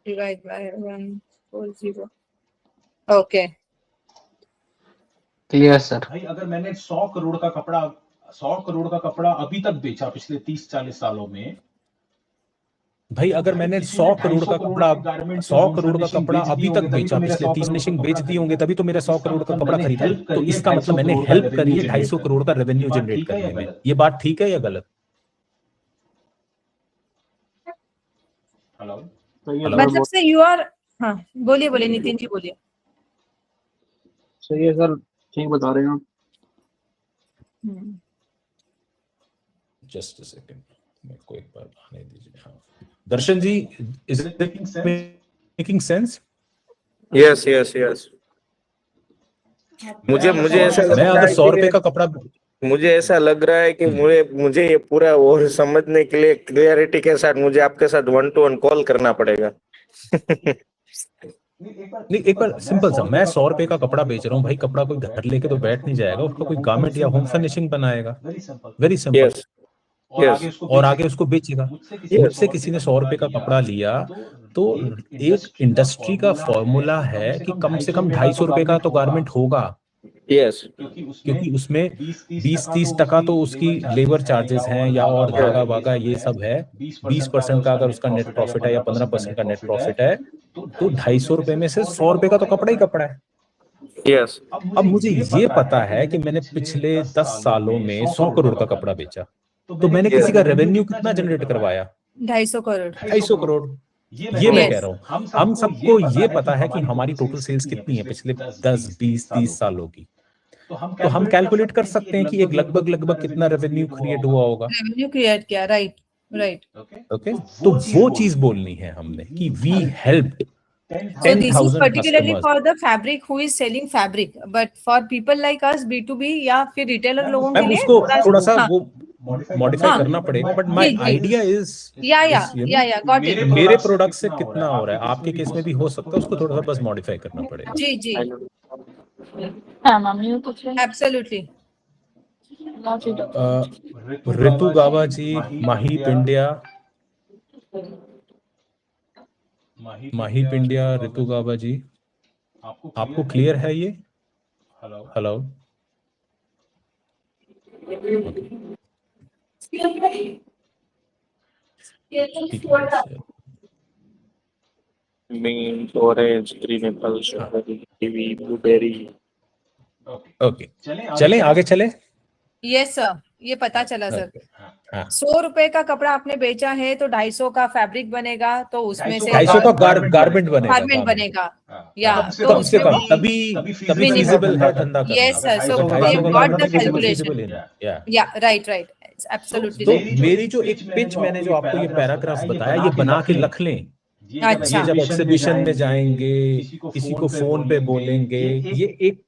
Speaker 3: divide by 140। Okay,
Speaker 6: clear sir.
Speaker 1: भाई अगर मैंने 100 करोड़ का कपड़ा अभी तक बेचा पिछले 30-40 सालों में, भाई अगर मैंने 100 करोड़ का कपड़ा अभी तक बेचा पिछले 30 फिनिशिंग बेच दी होंगे तभी तो मेरा 100 करोड़ का कपड़ा खरीदा। तो इसका मतलब मैंने हेल्प करी है 250 करोड़ का रेवेन्यू जनरेट करने में। ये बात ठीक है या गलत? हेलो,
Speaker 3: मतलब से यू आर, हाँ बोलिए नितिन जी बोलिए।
Speaker 8: सही है सर, ठीक बता रहे हैं आप।
Speaker 1: जस्ट अ सेकंड, मेरे को एक बार आने दीजिए। हाँ Darshan ji, is it making sense?
Speaker 4: Yes yes yes. मुझे ऐसा
Speaker 1: मैं
Speaker 4: लगता
Speaker 1: अगर
Speaker 4: है
Speaker 1: 100 रुपए का कपड़ा,
Speaker 4: मुझे ऐसा लग रहा है कि मुझे ये पूरा और समझने के लिए क्लियरिटी के साथ मुझे आपके साथ 1-to-1 कॉल करना पड़ेगा।
Speaker 1: नहीं एक बार सिंपल सा, मैं 100 रुपए का कपड़ा बेच रहा हूँ भाई, कपड़ा कोई घर लेके तो बैठ नहीं जाएगा, उसको कोई गारमेंट या होम फर्निशिंग बनाएगा, वेरी सिंपल।
Speaker 4: यस यस
Speaker 1: और आगे उसको बेचेगा। मुझसे किसी ने 100 रुपए का कपड़ा लिया तो एक इंडस्ट्री का फॉर्मूला है कि कम से कम 250 रुपए का तो गारमेंट होगा।
Speaker 4: यस,
Speaker 1: क्योंकि उसमें 20-30% तो उसकी लेबर चार्जेस हैं या और धागा वागा ये सब है। 20% का अगर उसका नेट प्रॉफिट है या 15% का नेट प्रॉफिट है तो 250 रुपए में से 100 रुपए का तो कपड़ा ही कपड़ा है।
Speaker 4: यस।
Speaker 1: अब मुझे ये पता है कि मैंने पिछले 10 सालों में 100 करोड़ का कपड़ा बेचा, तो मैंने किसी का रेवेन्यू कितना जनरेट करवाया?
Speaker 3: 250 करोड़।
Speaker 1: 250 करोड़। ये मैं कह रहा हूँ, हम सबको ये पता है कि हमारी टोटल सेल्स कितनी है पिछले 10, 20, 30 सालों की, तो हम कैलकुलेट कर सकते हैं कि एक लगभग कितना रेवेन्यू क्रिएट हुआ होगा।
Speaker 3: रेवेन्यू क्रिएट किया, राइट राइट।
Speaker 1: ओके, तो वो चीज बोलनी है हमने कि we helped
Speaker 3: So this is
Speaker 1: 10,000
Speaker 3: particularly
Speaker 1: customers.
Speaker 3: for the fabric who is selling fabric, but for people like us B2B या फिर रिटेलर लोगों के
Speaker 1: मैम
Speaker 3: लिए
Speaker 1: उसको थोड़ा सा
Speaker 3: हाँ,
Speaker 1: वो मॉडिफाई
Speaker 3: हाँ,
Speaker 1: करना पड़ेगा, बट माय
Speaker 3: जी, जी।
Speaker 1: आइडिया इज
Speaker 3: या गॉट इट।
Speaker 1: मेरे प्रोडक्ट से कितना हो रहा है, आपके केस में भी हो सकता है, उसको थोड़ा सा बस मॉडिफाई करना पड़ेगा।
Speaker 3: जी जी एब्सोल्युटली।
Speaker 1: ऋतु गावा जी, माही पिंडिया, ऋतु गावा जी, आपको क्लियर है ये? Hello
Speaker 4: Mint, orange, green apple, strawberry, kiwi, blueberry.
Speaker 1: Okay, चलें आगे चले।
Speaker 3: यस सर, ये पता चला सर।
Speaker 1: हाँ।
Speaker 3: 100 रुपए का कपड़ा आपने बेचा है तो 250 का फैब्रिक बनेगा, तो उसमें से
Speaker 1: 250 का गारमेंट
Speaker 3: बनेगा या तो
Speaker 1: कम से कम तभी फीजिबल है धंधा करना।
Speaker 3: यस सर, सो
Speaker 1: अगर 250 का
Speaker 3: गॉट द
Speaker 1: garment है,
Speaker 3: कैलकुलेशन।
Speaker 1: feasible है।
Speaker 3: या राइट एब्सोल्युटली।
Speaker 1: तो मेरी जो एक पिच मैंने जो आपको ये पैराग्राफ बताया, ये बना के रख लें।
Speaker 3: अच्छा।
Speaker 1: ये जब एक्सिबिशन में जाएंगे, किसी को फोन पे बोलेंगे, ये एक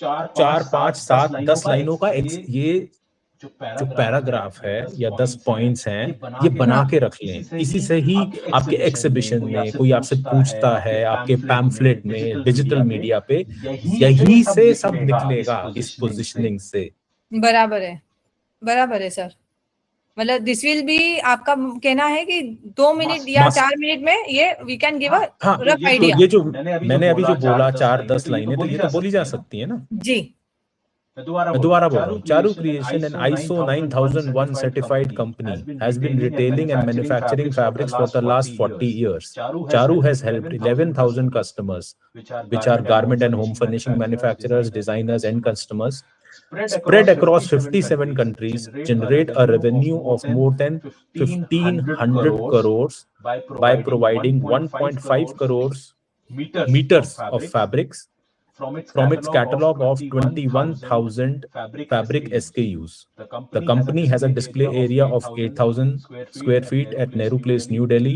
Speaker 1: 4, 5, 7, 10 लाइनों का ये जो पैराग्राफ है या 10 पॉइंट्स हैं, ये बना के रख लें। इसी से ही आपके एक्सिबिशन में कोई आपसे पूछता है, आपके पैम्फलेट में, डिजिटल मीडिया पे, यही से सब निकलेगा, इस पोजीशनिंग से।
Speaker 3: बराबर है सर। मतलब दिस विल बी, आपका कहना है कि 2 मिनट या 4 मिनट में ये we can give a rough idea.
Speaker 1: ये जो मैंने अभी जो बोला 4-10 लाइनें, तो ये तो बोली जा सकती है ना
Speaker 3: जी।
Speaker 1: मैं दोबारा बोल रहा हूँ। Charu creation, an ISO 9001 certified company, has been retailing and manufacturing fabrics for the last 40 years. Charu has helped 11,000 customers, which are garment and home furnishing manufacturers, designers, and customers, spread across 57 countries, generate a revenue of more than 1,500 crores by providing 1.5 crores meters of fabrics from its catalog of 21,000 fabric SKUs. The company has a display area of 8,000 square feet at Nehru Place, New Delhi,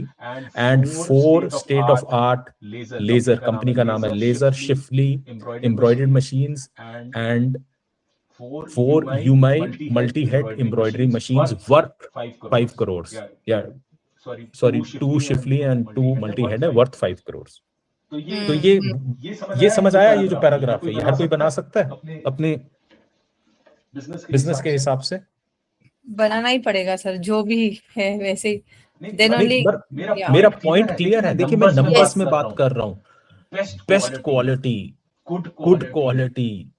Speaker 1: and 4 state-of-art laser, company का नाम है Laser Shifley embroidered machines, and 4 Umai multi-head embroidery machines worth 5 crores. Yeah, sorry, 2 Shifley and 2 multi-head है worth 5 crores. तो ये समझ आया, ये जो पैराग्राफ है, ये हर कोई बना सकता है अपने बिजनेस के हिसाब से।
Speaker 3: बनाना ही पड़ेगा सर, जो भी है वैसे देन ओनली।
Speaker 1: मेरा पॉइंट क्लियर है। देखिए मैं नंबर्स में बात कर रहा हूँ, best quality, good quality,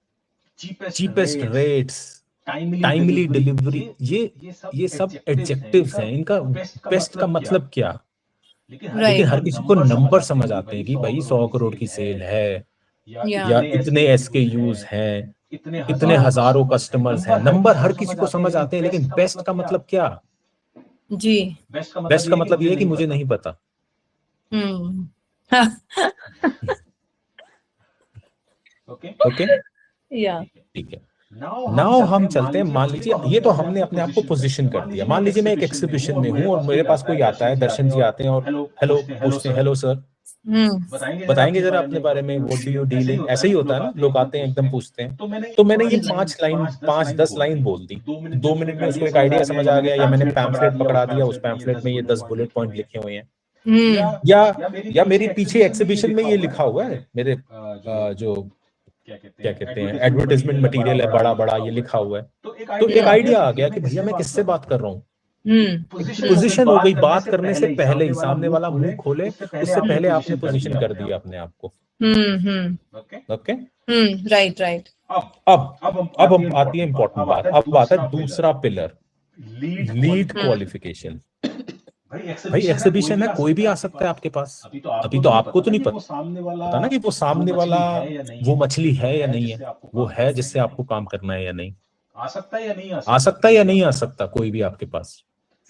Speaker 1: cheapest rates, timely delivery, ये सब एडजेक्टिव्स हैं। इनका बेस्ट का मतलब क्या? लेकिन हर किसी को नंबर समझ आते हैं कि भाई 100 करोड़ की सेल है या इतने SKUs हैं, इतने हजारों कस्टमर्स हैं। नंबर हर किसी को समझ आते हैं, लेकिन बेस्ट का मतलब क्या?
Speaker 3: जी,
Speaker 1: बेस्ट का मतलब ये है कि मुझे नहीं पता।
Speaker 3: ओके
Speaker 1: ओके,
Speaker 3: या
Speaker 1: ठीक है। नाउ हम चलते हैं, मान लीजिए ये तो हमने अपने आप को पोजीशन कर दिया। मान लीजिए मैं एक एग्जीबिशन में हूँ और मेरे पास कोई आता है, दर्शन जी आते हैं और हेलो पूछते हैं, हेलो सर बताएंगे जरा अपने बारे में, what do you deal in, ऐसे ही होता है ना, लोग आते हैं एकदम पूछते हैं। तो मैंने ये 5-10 लाइन बोल दी, 2 मिनट में उसको एक आइडिया समझ आ गया, या मैंने पैम्फलेट पकड़ा दिया, उस पैम्फलेट में ये 10 बुलेट पॉइंट लिखे हुए हैं, या मेरे पीछे एग्जीबिशन में ये लिखा हुआ है, मेरे जो क्या कहते हैं एडवर्टाइजमेंट मटेरियल है बड़ा बड़ा, ये लिखा हुआ है। तो एक आइडिया आ गया कि भैया मैं किससे बात कर रहा हूँ। पोजीशन हो गई, बात करने से पहले ही सामने वाला मुंह खोले उससे पहले आपने पोजीशन कर दिया अपने आप को। Okay,
Speaker 3: right.
Speaker 1: अब हम आती है इंपॉर्टेंट बात, अब आता है दूसरा पिलर, लीड क्वालिफिकेशन। भाई एक्सिबिशन है, कोई भी आ सकता है आपके पास, अभी तो आपको तो नहीं पता ना कि वो सामने वाला वो मछली है या नहीं है, वो है जिससे आपको काम करना है या नहीं, आ सकता है या नहीं आ सकता, कोई भी आपके पास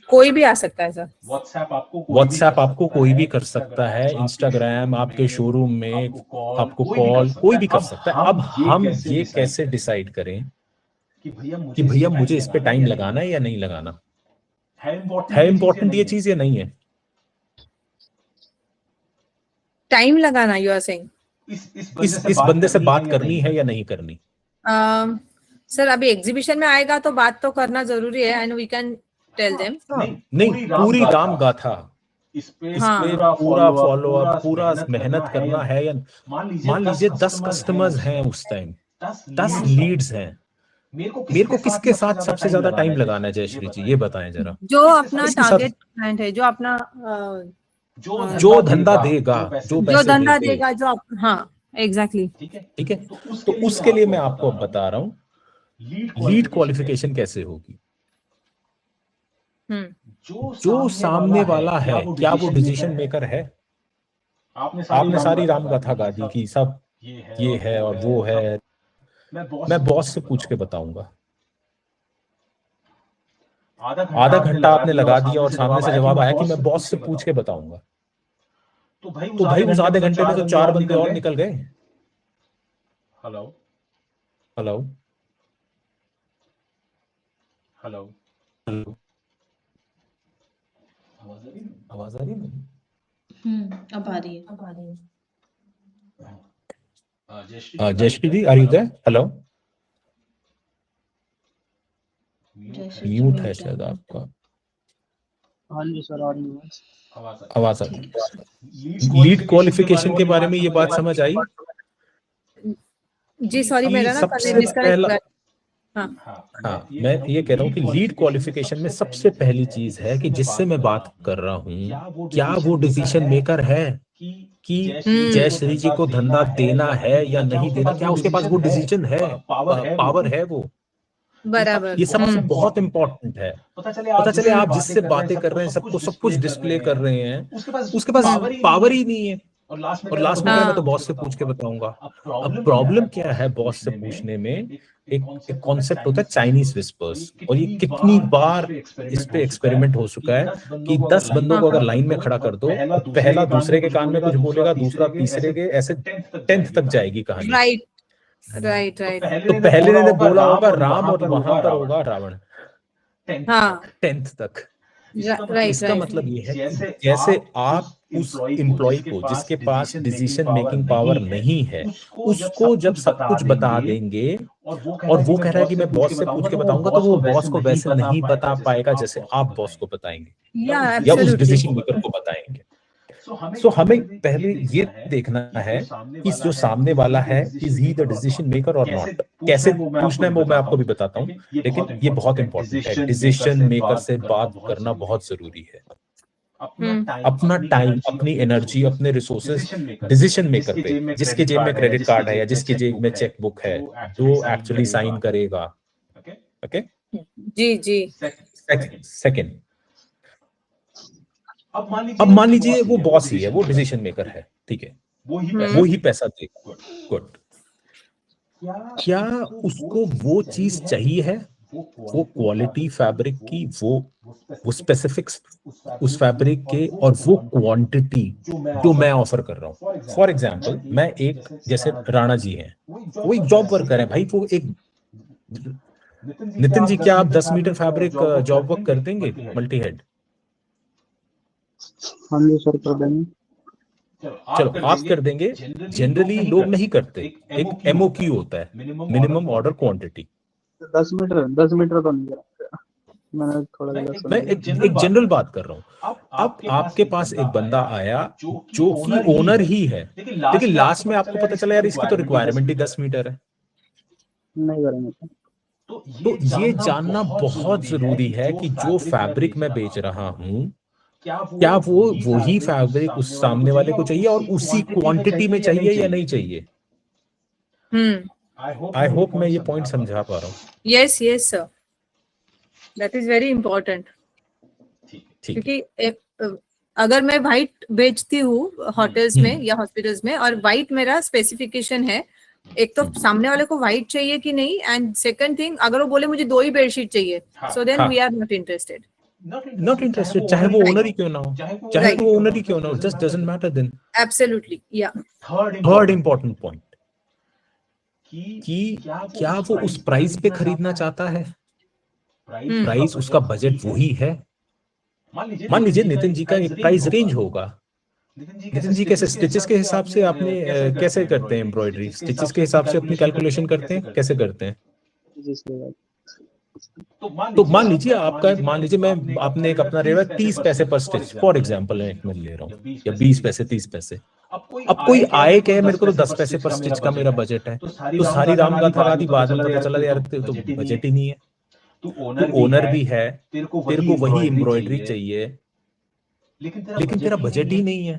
Speaker 3: कोई भी आ सकता है सर।
Speaker 1: व्हाट्सएप आपको कोई भी कर सकता है, इंस्टाग्राम, आपके शोरूम में आपको कॉल कोई भी कर सकता है। अब हम ये कैसे डिसाइड करें कि भैया मुझे इस पे टाइम लगाना है या नहीं लगाना है, इम्पोर्टेंट ये चीज या नहीं है?
Speaker 3: टाइम लगाना, यू आर सेइंग
Speaker 1: इस बंदे से बात करनी है या नहीं करनी?
Speaker 3: सर अभी एग्जीबिशन में आएगा तो बात तो करना जरूरी है, and we can tell them.
Speaker 1: नहीं, पूरी राम गाथा इस पे पूरा फॉलो अप, पूरा मेहनत करना है, या मान लीजिए 10 कस्टमर्स हैं उस टाइम, 10 लीड्स हैं, मेरे को किसके साथ सबसे ज्यादा टाइम लगाना है जयश्री जी, ये बताएं जरा।
Speaker 3: जो अपना टारगेट क्लाइंट है, जो अपना
Speaker 1: जो धंधा देगा, जो
Speaker 3: धंधा देगा, जो हाँ एग्जैक्टली,
Speaker 1: ठीक है। तो उसके लिए मैं आपको अब बता रहा हूँ लीड क्वालिफिकेशन कैसे होगी। जो सामने वाला है, क्या वो डिसीजन मेकर है? आपने सारी रामगाथा गा दी कि सब ये है और वो है, मैं बॉस से पूछ के बताऊंगा। आधा घंटा आपने लगा दिया और सामने से जवाब आया कि मैं बॉस से पूछ के बताऊंगा, तो भाई उस आधे घंटे में तो 4 बंदे और निकल गए। हेलो आवाज आ रही है?
Speaker 7: अब आ रही है।
Speaker 1: Jayashree ji, are you there? Hello, mute है शायद आपका। आवाज आ रही है। लीड क्वालिफिकेशन के बारे में ये बात समझ आई?
Speaker 3: जी सॉरी, मेरा ना
Speaker 1: सबसे हाँ, मैं ये कह रहा हूँ कि लीड क्वालिफिकेशन में सबसे पहली चीज है कि जिससे मैं बात कर रहा हूँ क्या वो डिसीजन मेकर है कि जयश्री जी को धंधा देना है या नहीं देना, क्या उसके पास वो डिसीजन है, पावर है वो।
Speaker 3: बराबर,
Speaker 1: ये सबसे बहुत इंपॉर्टेंट है। पता चले आप जिससे बातें कर रहे हैं सबको सब कुछ डिस्प्ले कर रहे हैं, उसके पास पावर ही नहीं है, और लास्ट में मैं तो बॉस से पूछ के बताऊंगा। अब प्रॉब्लम क्या है बॉस से पूछने में, एक कॉन्सेप्ट होता है चाइनीज विस्पर्स, और ये कितनी बार इस पे एक्सपेरिमेंट हो चुका है कि 10 बंदों को अगर लाइन में खड़ा कर दो, पहला दूसरे के कान में कुछ बोलेगा, दूसरा तीसरे के, ऐसे 10th तक जाएगी कहानी।
Speaker 3: राइट।
Speaker 1: तो पहले ने बोला होगा राम और वहां पर होगा रावण, 10th तक। इसका मतलब ये है कि जैसे आप उस एम्प्लॉय को जिसके पास डिसीजन मेकिंग पावर नहीं है, उसको जब सब कुछ बता देंगे और वो कह रहा है कि मैं बॉस से पूछ के बताऊंगा, तो वो बॉस को वैसे नहीं बता पाएगा जैसे आप बॉस को बताएंगे या उस डिसीजन मेकर को बताएंगे। सो हमें पहले ये देखना है कि जो सामने वाला है, is he the decision maker और नॉट। कैसे पूछना है वो मैं आपको भी बताता हूँ, लेकिन ये बहुत इंपॉर्टेंट है। डिसीजन मेकर से बात करना बहुत जरूरी है। अपना टाइम, अपनी एनर्जी, अपने रिसोर्सेज डिसीजन मेकर पे, जिसके जेब में क्रेडिट कार्ड है या जिसके जेब में चेक बुक है, जो एक्चुअली साइन करेगा। ओके
Speaker 3: जी।
Speaker 1: सेकंड, अब मान लीजिए वो बॉस ही है, वो डिसीजन मेकर है, ठीक है, वो ही पैसा देगा, गुड। क्या उसको वो चीज चाहिए है, वो क्वालिटी फैब्रिक की, वो स्पेसिफिक्स उस फैब्रिक के, और वो क्वांटिटी जो मैं ऑफर कर रहा हूँ। फॉर एग्जांपल, मैं एक, जैसे राणा जी हैं, वो एक जॉब वर्कर है भाई, वो एक नितिन जी, क्या आप 10 मीटर फैब्रिक जॉब वर्क कर देंगे मल्टी हेड?
Speaker 8: हाँ जी सर, कर देंगे।
Speaker 1: चलो आप कर देंगे। जनरली लोग नहीं करते, एक MOQ होता है, मिनिमम ऑर्डर क्वांटिटी।
Speaker 8: 10 मीटर तो नहीं करा, मैंने थोड़ा गलत
Speaker 1: मैं एक जनरल बात कर रहा हूँ। अब आपके पास एक बंदा आया जो कि ओनर ही है, लेकिन लास्ट में आपको पता चला यार इसकी तो रिक्वायरमेंट ही 10 मीटर है।
Speaker 8: नहीं करेंगे सर।
Speaker 1: तो ये जानना बहुत जरूरी है कि जो फैब्रिक मैं बेच रहा हूँ, क्या वो वही फैब्रिक उस सामने वाले को चाहिए और उसी क्वांटिटी में चाहिए या नहीं चाहिए। आई होप मैं ये पॉइंट समझा पा रहा हूँ।
Speaker 3: Yes yes sir, that is very important. क्योंकि अगर मैं व्हाइट बेचती हूँ होटल्स में या हॉस्पिटल्स में, और व्हाइट मेरा स्पेसिफिकेशन है, एक तो सामने वाले को व्हाइट चाहिए कि नहीं, एंड सेकंड थिंग अगर वो बोले मुझे 2 ही बेडशीट चाहिए, so then we are not interested.
Speaker 1: Not interested, चाहे वो ओनर ही क्यों ना हो, चाहे वो ओनर ही क्यों ना हो, just doesn't matter then.
Speaker 3: Absolutely, yeah.
Speaker 1: Third important point कि क्या वो उस प्राइस पे खरीदना चाहता है, प्राइस उसका बजट वही है। मान लीजिए नितिन जी का एक प्राइस रेंज होगा। नितिन जी कैसे स्टिचेस के हिसाब से आपने कैसे करते हैं एम्ब्रॉयडरी, स्टिचेस के हिसाब से अपनी कैलकुलेशन करते हैं, कैसे करते हैं? तो मान लीजिए मैं आपने एक अपना रेट 30 पैसे पर स्टिच फॉर एग्जांपल मैं ले रहा हूँ, या 20 पैसे 30 पैसे। अब कोई आए कहे मेरे को तो 10 पैसे पर स्टिच का मेरा बजट है, तो सारी रामगाथा रात ही बाद में पता चला यार तो बजट ही नहीं है। तो ओनर भी है, तेरे को वही एम्ब्रॉयडरी चाहिए, लेकिन तेरा बजट ही नहीं है।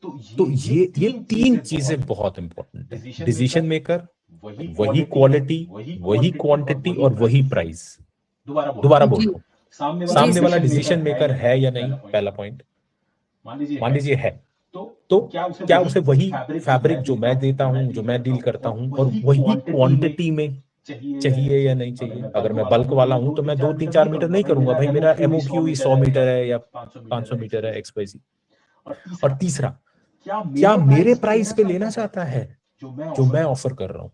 Speaker 1: तो ये 3 चीजें बहुत इंपॉर्टेंट है। डिसीजन मेकर, वही क्वालिटी, वही क्वांटिटी और वही प्राइस। दोबारा बोलो, सामने वाला डिसीजन मेकर है या नहीं, पहला पॉइंट। मान लीजिए है, तो क्या उसे वही फैब्रिक जो मैं देता हूं, जो मैं डील करता हूं, और वही क्वांटिटी में चाहिए या नहीं चाहिए। अगर मैं बल्क वाला हूं तो मैं 2, 3, 4 मीटर नहीं करूंगा, भाई मेरा MOQ ही 100 मीटर है या 500 मीटर है, XYZ। और तीसरा, क्या मेरे प्राइस पे लेना चाहता है जो मैं ऑफर कर रहा हूं।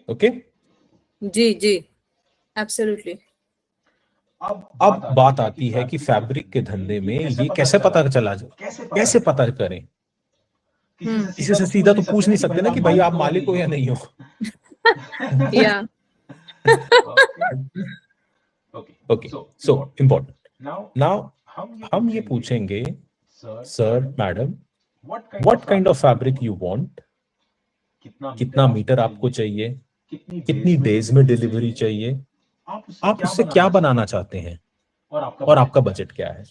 Speaker 1: ओके?
Speaker 3: जी जी, एब्सोल्युटली।
Speaker 1: अब बात आती है कि फैब्रिक के धंधे में ये कैसे पता चला जाए, कैसे पता करें। किसी से सीधा तो पूछ नहीं सकते ना कि भाई आप मालिक हो या नहीं हो।
Speaker 3: या
Speaker 1: ओके, सो इम्पोर्टेंट। नाउ हम ये पूछेंगे, sir madam, what kind of fabric you want, कितना मीटर आपको चाहिए, कितनी डेज में डिलीवरी चाहिए, आप उससे क्या बनाना चाहते हैं, और आपका बजट क्या है।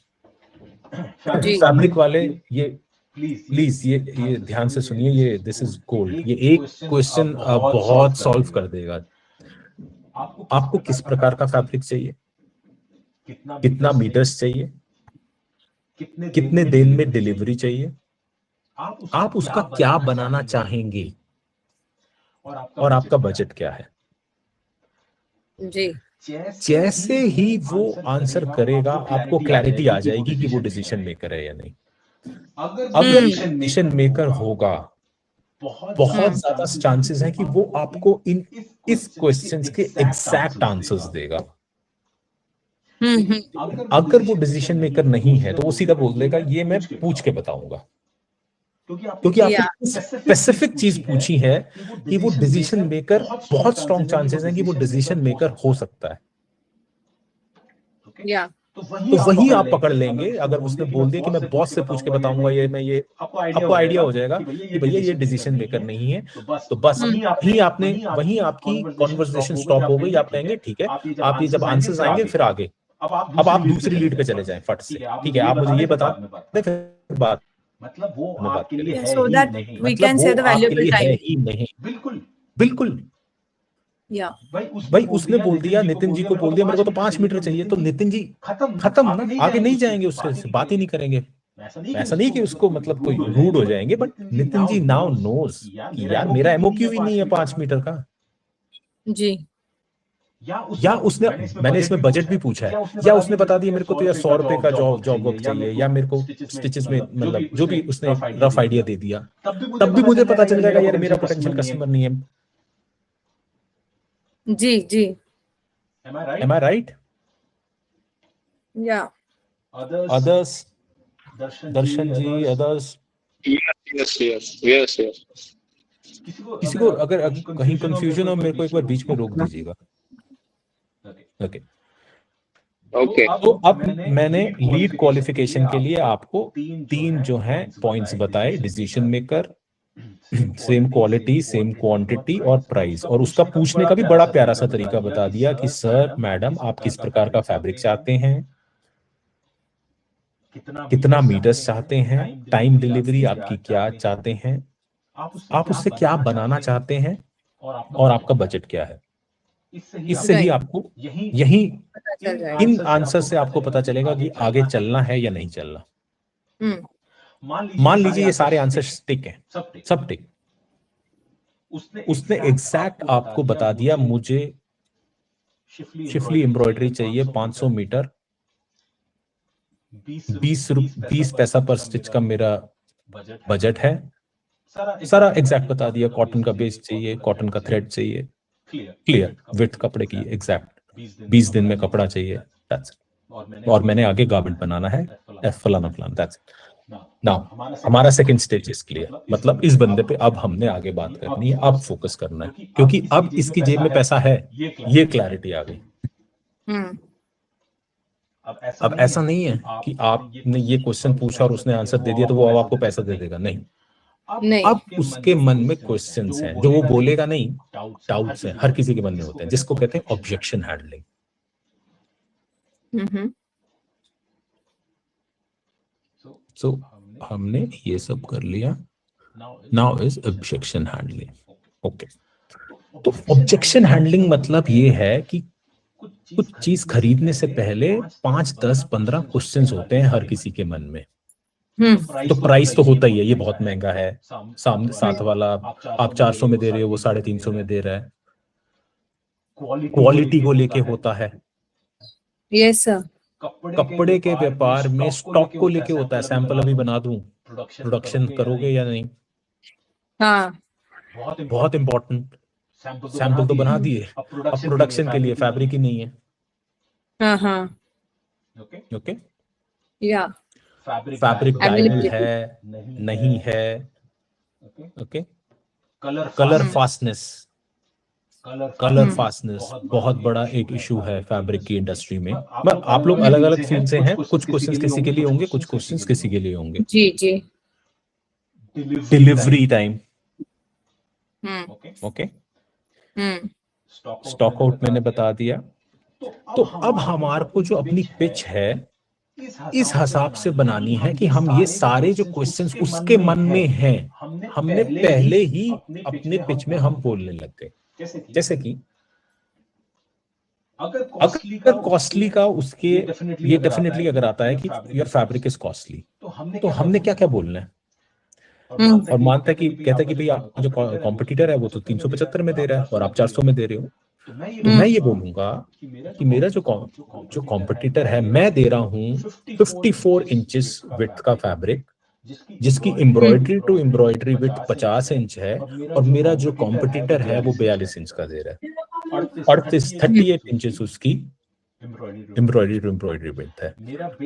Speaker 1: फैब्रिक वाले ये प्लीज ये ध्यान से सुनिए, ये दिस इज गोल्ड। ये एक क्वेश्चन बहुत सॉल्व कर देगा। आपको किस प्रकार का फैब्रिक चाहिए, कितना मीटर्स चाहिए, कितने दिन में डिलीवरी चाहिए, आप उसका क्या बनाना चाहेंगे, और आपका बजट क्या है।
Speaker 3: जी,
Speaker 1: जैसे ही वो आंसर करेगा आपको क्लैरिटी आ जाएगी कि वो डिसीजन मेकर है या नहीं। अगर डिसीजन मेकर होगा, बहुत ज्यादा चांसेस है कि वो आपको इस क्वेश्चंस के एग्जैक्ट आंसर्स देगा। अगर वो डिसीजन मेकर नहीं है तो वो सीधा बोल देगा ये मैं पूछ के बताऊंगा, क्योंकि आपने स्पेसिफिक चीज पूछी है कि वो डिसीजन मेकर, बहुत स्ट्रॉन्ग चांसेस हैं कि वो डिसीजन मेकर हो सकता है। तो वही आप पकड़ लेंगे। अगर उसने बोल दिया कि मैं बॉस से पूछ के बताऊंगा, ये आपको आइडिया हो जाएगा कि भैया ये डिसीजन मेकर नहीं है, तो बस वही आपकी कॉन्वर्सेशन स्टॉप हो गई। आप कहेंगे ठीक है, आप ये जब आंसर्स आएंगे फिर आगे, अब आप दूसरी लीड पे चले जाएं फट से। ठीक है, आप मुझे ये बता दें, फिर बात
Speaker 7: मतलब वो
Speaker 1: आपके लिए
Speaker 3: so that we can say the valuable time.
Speaker 1: ही नहीं। बिल्कुल। भाई उसने बोल दिया, नितिन जी को बोल दिया मेरे को तो 5 मीटर चाहिए, तो नितिन जी खत्म ना, आगे नहीं जाएंगे, उससे बात ही नहीं करेंगे। ऐसा नहीं कि उसको मतलब कोई रूड हो जाएंगे, but Nitin ji now knows कि यार मेरा MOQ ही नहीं है 5 मीटर का।
Speaker 3: जी,
Speaker 1: या उसने, मैंने इसमें बजट भी पूछा है, या उसने बता दिया मेरे को तो यार 100 रुपए का जॉब वर्क चाहिए, या मेरे को स्टिचेस में मतलब जो भी उसने रफ आइडिया दे दिया, तब भी मुझे पता चल जाएगा यार मेरा पोटेंशियल कस्टमर नहीं है।
Speaker 3: जी
Speaker 1: Am I right?
Speaker 3: या
Speaker 1: Others, दर्शन जी, others.
Speaker 5: yes.
Speaker 1: किसी को अगर कहीं कंफ्यूजन हो मेरे को एक बार बीच में रोक दीजिएगा। ओके तो अब मैंने लीड क्वालिफिकेशन के लिए आपको 3 जो हैं पॉइंट्स बताए, decision maker, same quality, same quantity और प्राइस, और उसका पूछने का भी बड़ा प्यारा सा तरीका बता दिया कि सर मैडम आप किस प्रकार का फैब्रिक चाहते हैं, कितना मीटर्स चाहते हैं, टाइम डिलीवरी आपकी क्या चाहते हैं, आप उससे क्या बनाना चाहते हैं और आपका बजट क्या है। इससे ही आपको यही इन आंसर से आपको पता चलेगा कि आगे चलना है या नहीं चलना। मान लीजिए ये सारे आंसर टिक हैं, सब टिक, उसने एग्जैक्ट आपको बता दिया मुझे शिफली एम्ब्रॉयडरी चाहिए 500 मीटर, 20 पैसा पर स्टिच का मेरा बजट है, सारा एग्जैक्ट बता दिया, कॉटन का बेस चाहिए, कॉटन का थ्रेड चाहिए, क्लियर, विड्थ कपड़े की एग्जैक्ट 20 दिन में कपड़ा चाहिए, और मैंने आगे गारमेंट बनाना है फलाना फलाना, दैट्स नाउ हमारा सेकंड स्टेज इज क्लियर, मतलब इस बंदे पे अब हमने आगे बात करनी है, अब फोकस करना है, क्योंकि अब इसकी जेब में पैसा है, ये क्लैरिटी आ गई। अब ऐसा नहीं है कि आपने ये क्वेश्चन पूछा और उसने आंसर दे दिया तो वो अब आपको पैसा दे देगा, नहीं, अब उसके मन में क्वेश्चंस हैं जो वो बोलेगा नहीं, डाउट्स हैं, हर किसी के मन में होते हैं, जिसको कहते हैं ऑब्जेक्शन हैंडलिंग। सो हमने ये सब कर लिया, now is objection handling. Okay, तो ऑब्जेक्शन हैंडलिंग मतलब ये है कि कुछ चीज खरीदने से पहले 5, 10, 15 क्वेश्चंस होते हैं हर किसी के मन में। तो प्राइस तो होता ही है, ये बहुत महंगा है, सामने साथ वाला आप 400 में दे रहे हो, वो 350 में दे रहा है। क्वालिटी को लेके होता है,
Speaker 3: यस सर।
Speaker 1: कपड़े के व्यापार में स्टॉक को लेके होता है, सैंपल अभी बना दूं, प्रोडक्शन करोगे या नहीं,
Speaker 3: हाँ
Speaker 1: बहुत इंपॉर्टेंट, सैंपल तो बना दिए, अब प्रोडक्शन के लिए फैब्रिक ही नहीं है।
Speaker 3: हाँ
Speaker 1: ओके,
Speaker 3: या
Speaker 1: फैब्रिक डाइबल है नहीं है, ओके, कलर फास्टनेस बहुत बड़ा एक इशू है फैब्रिक की इंडस्ट्री में। बट आप लोग अलग अलग फील्ड से हैं, कुछ क्वेश्चंस किसी के लिए होंगे, कुछ क्वेश्चंस किसी के लिए होंगे।
Speaker 3: जी
Speaker 1: delivery time, okay, stock out मैंने बता दिया। तो अब हमारे को जो अपनी पिच है इस हिसाब से बनानी है कि हम ये सारे जो क्वेश्चंस उसके मन में हैं, हमने पहले ही अपने पिच में हम बोलने लग गए। जैसे कि अगर कॉस्टली का उसके ये डेफिनेटली अगर आता है कि योर फैब्रिक इज कॉस्टली, तो हमने क्या क्या बोलना है, और मानता है कि कहता है कि भाई आप जो कॉम्पिटिटर है वो तो 375 में दे रहा है और आप 400 में दे रहे हो, तो मैं ये बोलूंगा कि मेरा जो कॉम्पिटिटर है मैं दे रहा हूँ 54 इंचेस विड्थ का फैब्रिक, जिसकी embroidery to embroidery width 50 inch है, और मेरा जो कॉम्पिटिटर है वो 42 इंच का दे रहा है, 38 इंचेस उसकी एम्ब्रॉयडरी टू एम्ब्रॉयडरी विड्थ है।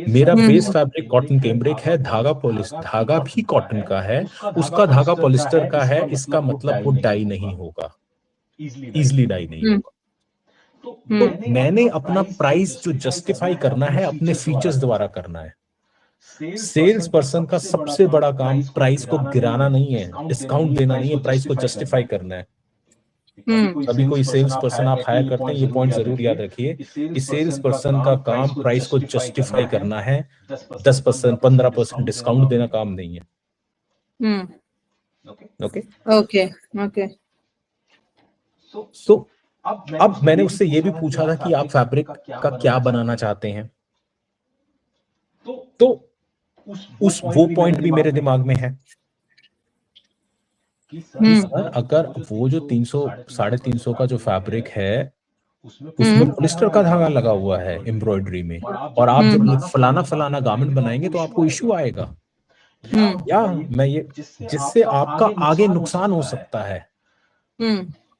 Speaker 1: मेरा बेस फैब्रिक कॉटन कैमब्रिक है, धागा भी कॉटन का है, उसका धागा पॉलिस्टर का है, इसका मतलब वो डाई नहीं होगा, इजिली डाई नहीं होगा। तो मैंने अपना प्राइस जो जस्टिफाई करना है अपने फीचर्स द्वारा करना है। सेल्स पर्सन का सबसे बड़ा काम प्राइस को गिराना नहीं है, डिस्काउंट देना नहीं है, प्राइस को जस्टिफाई करना है। अभी कोई सेल्स पर्सन आप हायर करते हैं, ये पॉइंट जरूर याद रखिए कि सेल्स पर्सन का काम प्राइस को जस्टिफाई करना है, 10%, 15% डिस्काउंट देना काम नहीं है।
Speaker 3: ओके।
Speaker 1: सो अब मैंने उससे ये भी पूछा था कि आप फैब्रिक का क्या बनाना चाहते हैं, तो वो पॉइंट भी मेरे दिमाग में है कि सर अगर वो जो 300, 350 का जो फैब्रिक है उसमें पॉलिस्टर का धागा लगा हुआ है एम्ब्रॉयडरी में, और आप जब फलाना गारमेंट बनाएंगे तो आपको इश्यू आएगा, या मैं ये जिससे आपका आगे नुकसान हो सकता है,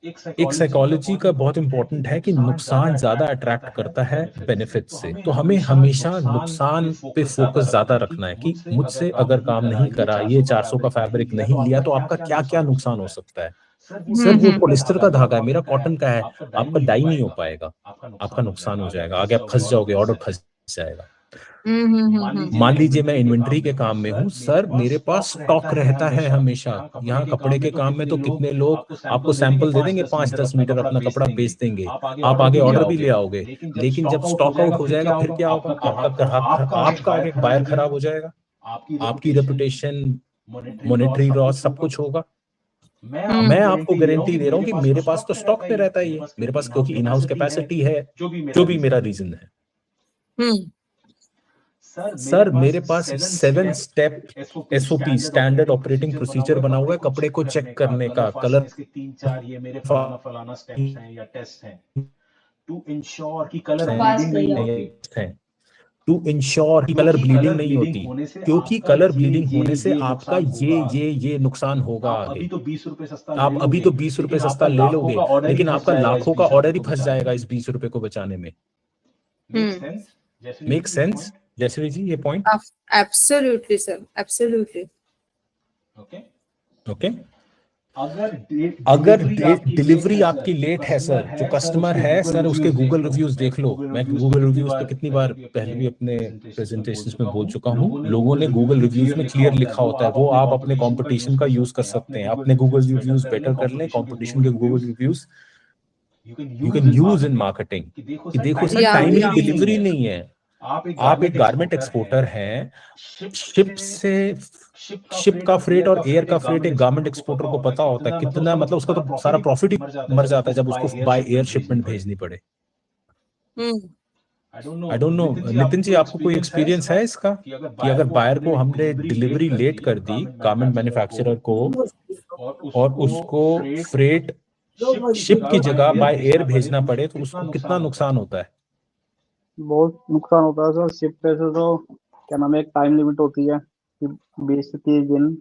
Speaker 1: एक साइकोलॉजी का बहुत इंपॉर्टेंट है कि नुकसान ज्यादा अट्रैक्ट करता है बेनिफिट से, तो हमें हमेशा नुकसान पे फोकस ज्यादा रखना है कि मुझसे अगर काम नहीं करा, ये 400 का फैब्रिक नहीं लिया तो आपका क्या क्या नुकसान हो सकता है। सर वो पॉलिस्टर का धागा है, मेरा कॉटन का है, आपका डाई नहीं हो पाएगा, आपका नुकसान हो जाएगा, आगे आप फंस जाओगे, ऑर्डर फंस जाएगा। मान लीजिए मैं इन्वेंट्री के काम में हूँ सर, मेरे पास स्टॉक रहता है हमेशा। यहाँ कपड़े के काम में तो कितने लोग आपको सैंपल दे देंगे, 5-10 मीटर अपना कपड़ा बेच देंगे, आप आगे ऑर्डर भी ले आओगे, लेकिन जब स्टॉक आउट हो जाएगा फिर क्या होगा? आपका ग्राहक, आपका आगे बायर खराब हो जाएगा, आपकी रेपुटेशन, मॉनेटरी लॉस, सब कुछ होगा। मैं आपको गारंटी दे रहा हूँ कि मेरे पास तो स्टॉक में रहता ही है, मेरे पास क्योंकि इन हाउस कैपेसिटी है, जो भी मेरा रीजन है। सर मेरे पास 7 step SOP, standard operating procedure बना हुआ है कपड़े को चेक करने का, कलर
Speaker 7: 3-4 ये मेरे फलाना स्टेप्स हैं या टेस्ट हैं टू इंश्योर कि कलर ब्लीडिंग नहीं होती,
Speaker 1: टू इंश्योर कि कलर ब्लीडिंग नहीं होती, क्योंकि कलर ब्लीडिंग होने से आपका ये नुकसान होगा आगे।
Speaker 7: अभी तो 20 रुपए सस्ता
Speaker 1: आप अभी तो 20 रुपए सस्ता ले लोगे, लेकिन आपका लाखों का ऑर्डर ही फंस जाएगा इस 20 रुपए को बचाने में। मेक सेंस जयश्री जी ये point?
Speaker 3: Absolutely sir, absolutely.
Speaker 1: Okay अगर डिलीवरी आपकी लेट है सर, जो कस्टमर है सर उसके गूगल रिव्यूज देख लो। मैं गूगल रिव्यूज पे कितनी बार पहले भी अपने प्रेजेंटेशंस में बोल चुका हूँ, लोगों ने गूगल रिव्यूज में क्लियर लिखा होता है, वो आप अपने कंपटीशन का यूज कर सकते हैं। अपने गूगल रिव्यूज बेटर कर लें, कंपटीशन के Google reviews you can use in marketing. कि देखो सर टाइमली डिलीवरी नहीं है, आप एक गारमेंट एक्सपोर्टर हैं, शिप का फ्रेट और एयर का फ्रेट एक गारमेंट एक्सपोर्टर को पता होता है कितना, मतलब उसका तो सारा प्रॉफिट ही मर जाता है जब उसको बाय एयर शिपमेंट भेजनी पड़े। I don't know Nitin ji, आपको कोई एक्सपीरियंस है इसका कि अगर बायर को हमने डिलीवरी लेट कर दी गारमेंट मैन्युफैक्चरर को और उसको फ्रेट शिप की जगह बाय एयर भेजना पड़े तो उसको कितना नुकसान होता है?
Speaker 8: बहुत नुकसान होता है सर। शिप पे से तो क्या नाम है, एक टाइम लिमिट होती है कि 20 से 30 दिन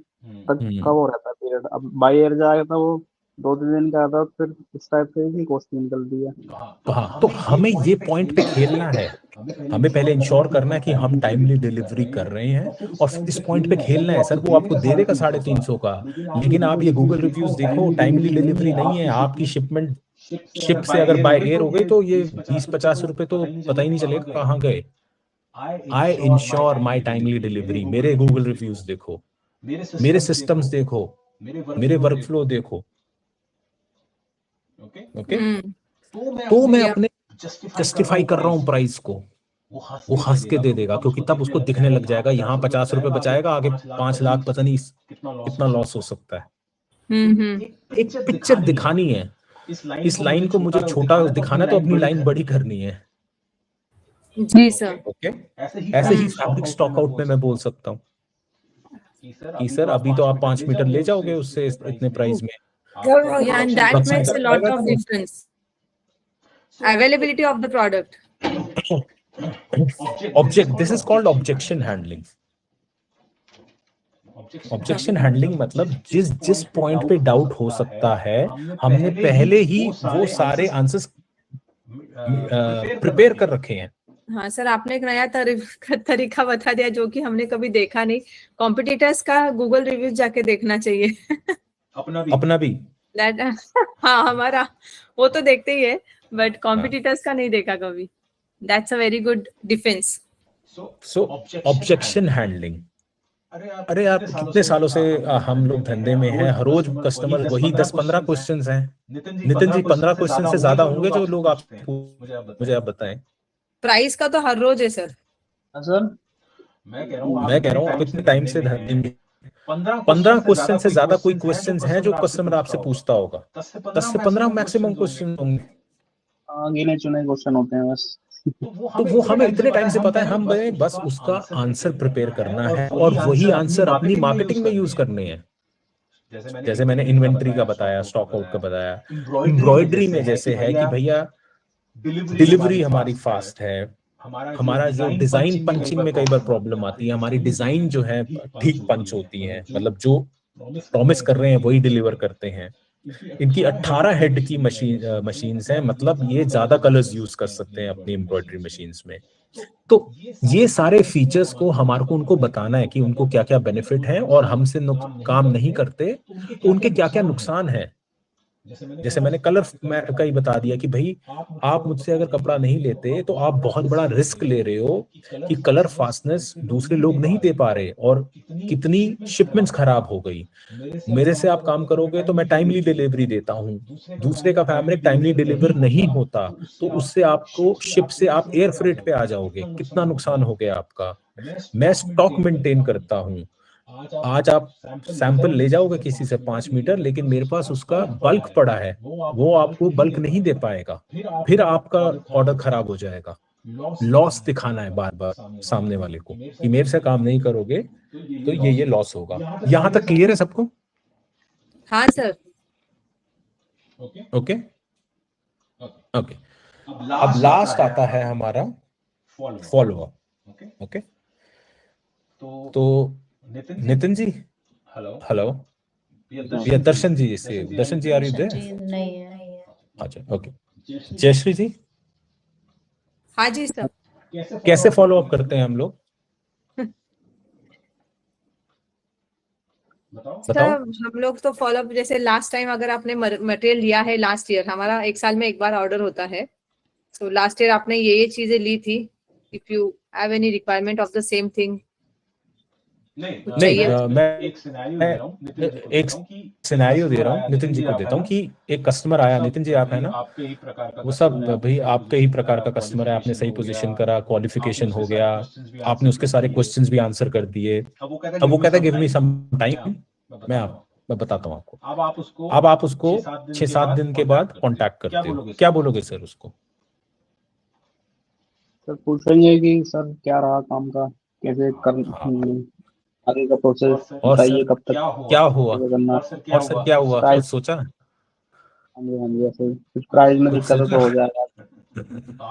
Speaker 8: तक का वो रहता है पीरियड। अब बाय एयर जाएगा तो वो 2-3 दिन का आता है, फिर इस टाइप से ही कॉस्ट निकलती है।
Speaker 1: हाँ, तो हमें ये पॉइंट पे खेलना है, हमें पहले इंश्योर करना है कि हम टाइमली डिलीवरी कर रहे हैं और इस पॉइंट पे खेलना है। सर वो आपको दे देगा 350 का, लेकिन आप ये गूगल रिव्यूज देखो, टाइमली डिलीवरी नहीं है, आपकी शिपमेंट शिप से अगर बाय एयर हो गई तो ये 20-50 रुपए तो पता ही नहीं चलेगा कहाँ गए। I ensure my timely delivery. मेरे गूगल रिव्यूज देखो, मेरे सिस्टम्स देखो, मेरे वर्कफ्लो देखो। ओके तो मैं अपने जस्टिफाई कर रहा हूँ प्राइस को, वो हंस के दे देगा, क्योंकि तब उसको दिखने लग जाएगा यहाँ 50 रुपए बचाएगा, आगे 5 लाख पता नहीं कितना लॉस हो सकता है। एक पिक्चर दिखानी है, इस लाइन को मुझे छोटा दिखाना है तो अपनी लाइन बड़ी करनी है।
Speaker 3: जी सर।
Speaker 1: ओके ऐसे ही फैब्रिक स्टॉक आउट में मैं बोल सकता हूँ कि सर अभी तो आप 5 मीटर ले जाओगे उससे इतने प्राइस में।
Speaker 3: Yeah, and that makes a lot of difference. Availability of the product.
Speaker 1: This is called objection handling. Objection handling मतलब जिस पॉइंट पे डाउट हो सकता है, हमने पहले ही वो सारे आंसर्स प्रिपेयर कर रखे हैं।
Speaker 3: हाँ सर, आपने एक नया तरीका बता दिया जो कि हमने कभी देखा नहीं। कॉम्पिटिटर्स का गूगल रिव्यूज जाके देखना चाहिए।
Speaker 1: अपना भी
Speaker 3: हाँ हमारा वो तो देखते ही है, बट कॉम्पिटिटर्स का नहीं देखा कभी। That's a very good defence.
Speaker 1: So objection handling, अरे यार कितने सालों से हम लोग धंधे में हैं, हर रोज कस्टमर वही 10-15 क्वेश्चंस हैं। नितिन जी 15 क्वेश्चन से ज्यादा होंगे जो लोग आप मुझे आप बताएं।
Speaker 3: प्राइस का तो हर रोज है सर।
Speaker 8: सर
Speaker 1: मैं कह रहा हूँ आप इतने टाइम से धंधे में 15 क्वेश्चन से ज्यादा कोई क्वेश्चंस हैं जो कस्टमर आपसे पूछता होगा? 10 से 15 मैक्सिमम क्वेश्चन होंगे।
Speaker 8: गिने चुने क्वेश्चन होते हैं बस।
Speaker 1: तो वो हमें इतने टाइम से पता है, हम बस उसका आंसर प्रिपेयर करना है और वही आंसर अपनी मार्केटिंग में यूज करने हैं। जैसे मैंने इन्वेंट्री का बताया, स्टॉक आउट का बताया, एम्ब्रॉयडरी में जैसे है कि भैया डिलीवरी हमारी फास्ट है, हमारा जो डिजाइन पंचिंग में कई बार प्रॉब्लम आती है, हमारी डिजाइन जो है ठीक पंच होती है, मतलब जो प्रॉमिस कर रहे हैं वही डिलीवर करते हैं। इनकी 18 हेड की मशीन्स हैं, मतलब ये ज्यादा कलर्स यूज कर सकते हैं अपनी एम्ब्रॉयडरी मशीन्स में। तो ये सारे फीचर्स को हमारे को उनको बताना है कि उनको क्या क्या बेनिफिट है, और हमसे काम नहीं करते तो उनके क्या क्या नुकसान है। जैसे मैंने कलर का ही बता दिया कि भाई आप मुझसे अगर कपड़ा नहीं लेते तो आप बहुत बड़ा रिस्क ले रहे हो कि कलर फास्टनेस दूसरे लोग नहीं दे पा रहे और कितनी शिपमेंट्स खराब हो गई। मेरे से आप काम करोगे तो मैं टाइमली डिलीवरी देता हूँ, दूसरे का फैब्रिक टाइमली डिलीवर नहीं होता तो उससे आपको शिप से आप एयर फ्रेट पे आ जाओगे, कितना नुकसान हो गया आपका। मैं स्टॉक मेंटेन करता हूँ, आज आप सैंपल ले जाओगे किसी से 5 मीटर, लेकिन मेरे पास उसका बल्क पड़ा है, वो आपको बल्क नहीं दे पाएगा, फिर आपका ऑर्डर खराब हो जाएगा। लॉस दिखाना है बार बार सामने वाले को कि मेरे से काम नहीं करोगे तो ये लॉस होगा। यहाँ तक क्लियर है सबको?
Speaker 3: हाँ सर।
Speaker 1: Okay okay. अब लास्ट आता है हमारा फॉलो अप। ओके, तो नितिन जी, हेलो, ये दर्शन जी से, दर्शन जी आ रही है?
Speaker 9: नहीं है।
Speaker 1: अच्छा ओके। जयश्री जी?
Speaker 3: हाँ जी सर।
Speaker 1: कैसे फॉलो अप करते हैं हम लोग?
Speaker 3: सर हम लोग तो फॉलो अप, जैसे लास्ट टाइम अगर आपने मटेरियल लिया है, लास्ट ईयर हमारा 1 साल में एक बार ऑर्डर होता है, सो लास्ट ईयर आपने ये चीजें ली थी, if you have any requirement of the same thing.
Speaker 1: नहीं, मैं एक सिनेरियो दे रहा हूँ नितिन जी को देता हूँ कि एक कस्टमर आया, नितिन जी आप है ना, वो सब भाई आपके ही प्रकार का कस्टमर है, आपने सही पोजीशन करा, क्वालिफिकेशन हो गया, आपने उसके सारे क्वेश्चंस भी आंसर कर दिए। अब वो कहता है गिव मी सम टाइम, मैं बताता हूँ आपको। अब आप उसको 6-7 दिन के बाद कांटेक्ट करते हो, क्या बोलोगे सर उसको?
Speaker 8: सर पूछेंगे कि सर क्या रहा काम का, कैसे आगे का प्रोसेस बताइए, कब तक
Speaker 1: क्या हुआ,
Speaker 8: करना,
Speaker 1: और सर क्या हुआ, कुछ सोचा?
Speaker 8: हाँ जी ऐसे कुछ प्राइस में दिक्कत तो हो जाएगा।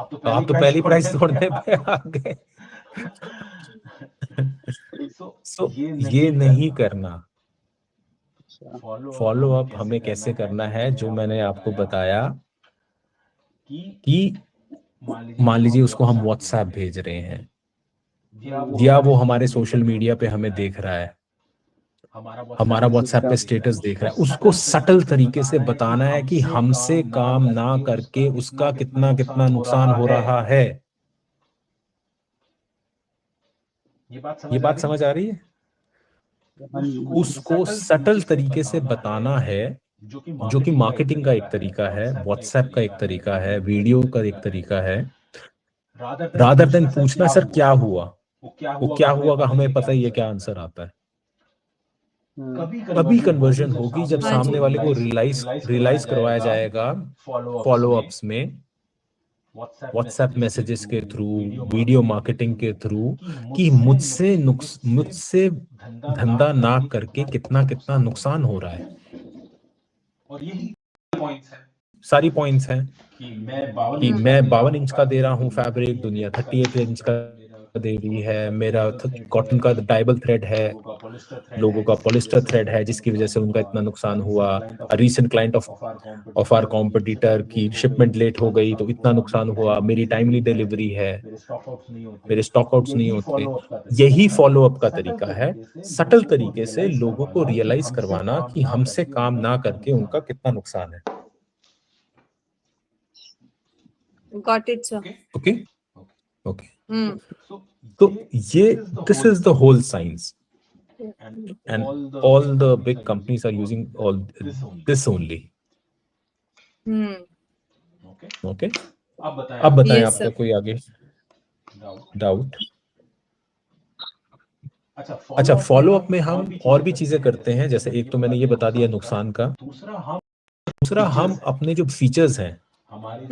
Speaker 1: तो आप तो पहली प्राइस तोड़ने पे आ गए। सो ये नहीं करना। फॉलो अप हमें कैसे करना है, जो मैंने आपको बताया कि मान लीजिए उसको हम व्हाट्सएप भेज रहे हैं या वो हमारे सोशल मीडिया पे हमें देख रहा है, हमारा व्हाट्सएप पे स्टेटस देख रहा है, उसको सटल तरीके से बताना है कि हमसे काम ना करके उसका कितना कितना नुकसान हो रहा है। ये बात समझ आ रही है? उसको सटल तरीके से बताना है, जो कि मार्केटिंग का एक तरीका है, व्हाट्सएप का एक तरीका है, वीडियो का एक तरीका है, रादर देन पूछना सर क्या हुआ, वो क्या हुआ का हमें पता ही है क्या आंसर आता है। कभी कन्वर्जन होगी जब सामने वाले को रियलाइज करवाया जाएगा फॉलो अप्स में, व्हाट्सएप मैसेजेस के थ्रू, वीडियो मार्केटिंग के थ्रू, कि मुझसे धंधा ना करके कितना कितना नुकसान हो रहा है। और यही सारी पॉइंट्स हैं कि मैं 52 इंच का दे रहा हूँ फैब्रिक, दुनिया 38 इंच का दे रही है, मेरा कॉटन का डाइबल थ्रेड है, लोगों का पॉलिस्टर थ्रेड है, जिसकी वजह से उनका इतना नुकसान हुआ। Recent client of our competitor की शिपमेंट लेट हो गई तो इतना नुकसान हुआ, मेरी टाइमली डिलीवरी है, मेरे स्टॉक आउट्स नहीं होते। यही फॉलो अप का तरीका है, सटल तरीके से लोगों को रियलाइज करवाना कि हमसे काम ना करके उनका कितना नुकसान है।
Speaker 3: Got it, sir.
Speaker 1: Okay. So this is the whole science, and all the big companies are using all this only. Okay. अब बताएं आपका कोई आगे डाउट? अच्छा, फॉलो अप में हम और भी चीजें करते हैं, जैसे एक तो मैंने ये बता दिया नुकसान का, दूसरा हम अपने जो फीचर्स हैं,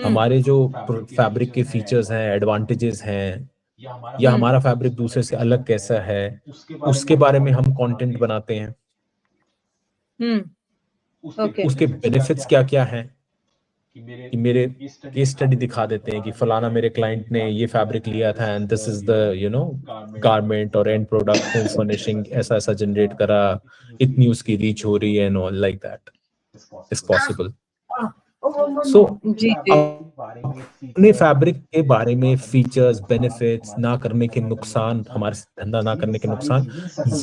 Speaker 1: हमारे जो फैब्रिक के फीचर्स हैं, एडवांटेजेस हैं, या हमारा फैब्रिक दूसरे से अलग कैसा है, उसके बारे में हम कंटेंट बनाते हैं। उसके बेनिफिट्स क्या क्या हैं, कि मेरे केस स्टडी दिखा देते हैं कि फलाना मेरे क्लाइंट ने ये फैब्रिक लिया था and this is the garment और एंड प्रोडक्ट होम फर्निशिंग ऐसा ऐसा जनरेट करा, इतनी उसकी रीच हो रही है and all like that. is possible. So अपने फैब्रिक के बारे में फीचर्स, बेनिफिट्स, ना करने के नुकसान, हमारे धंधा ना करने के नुकसान,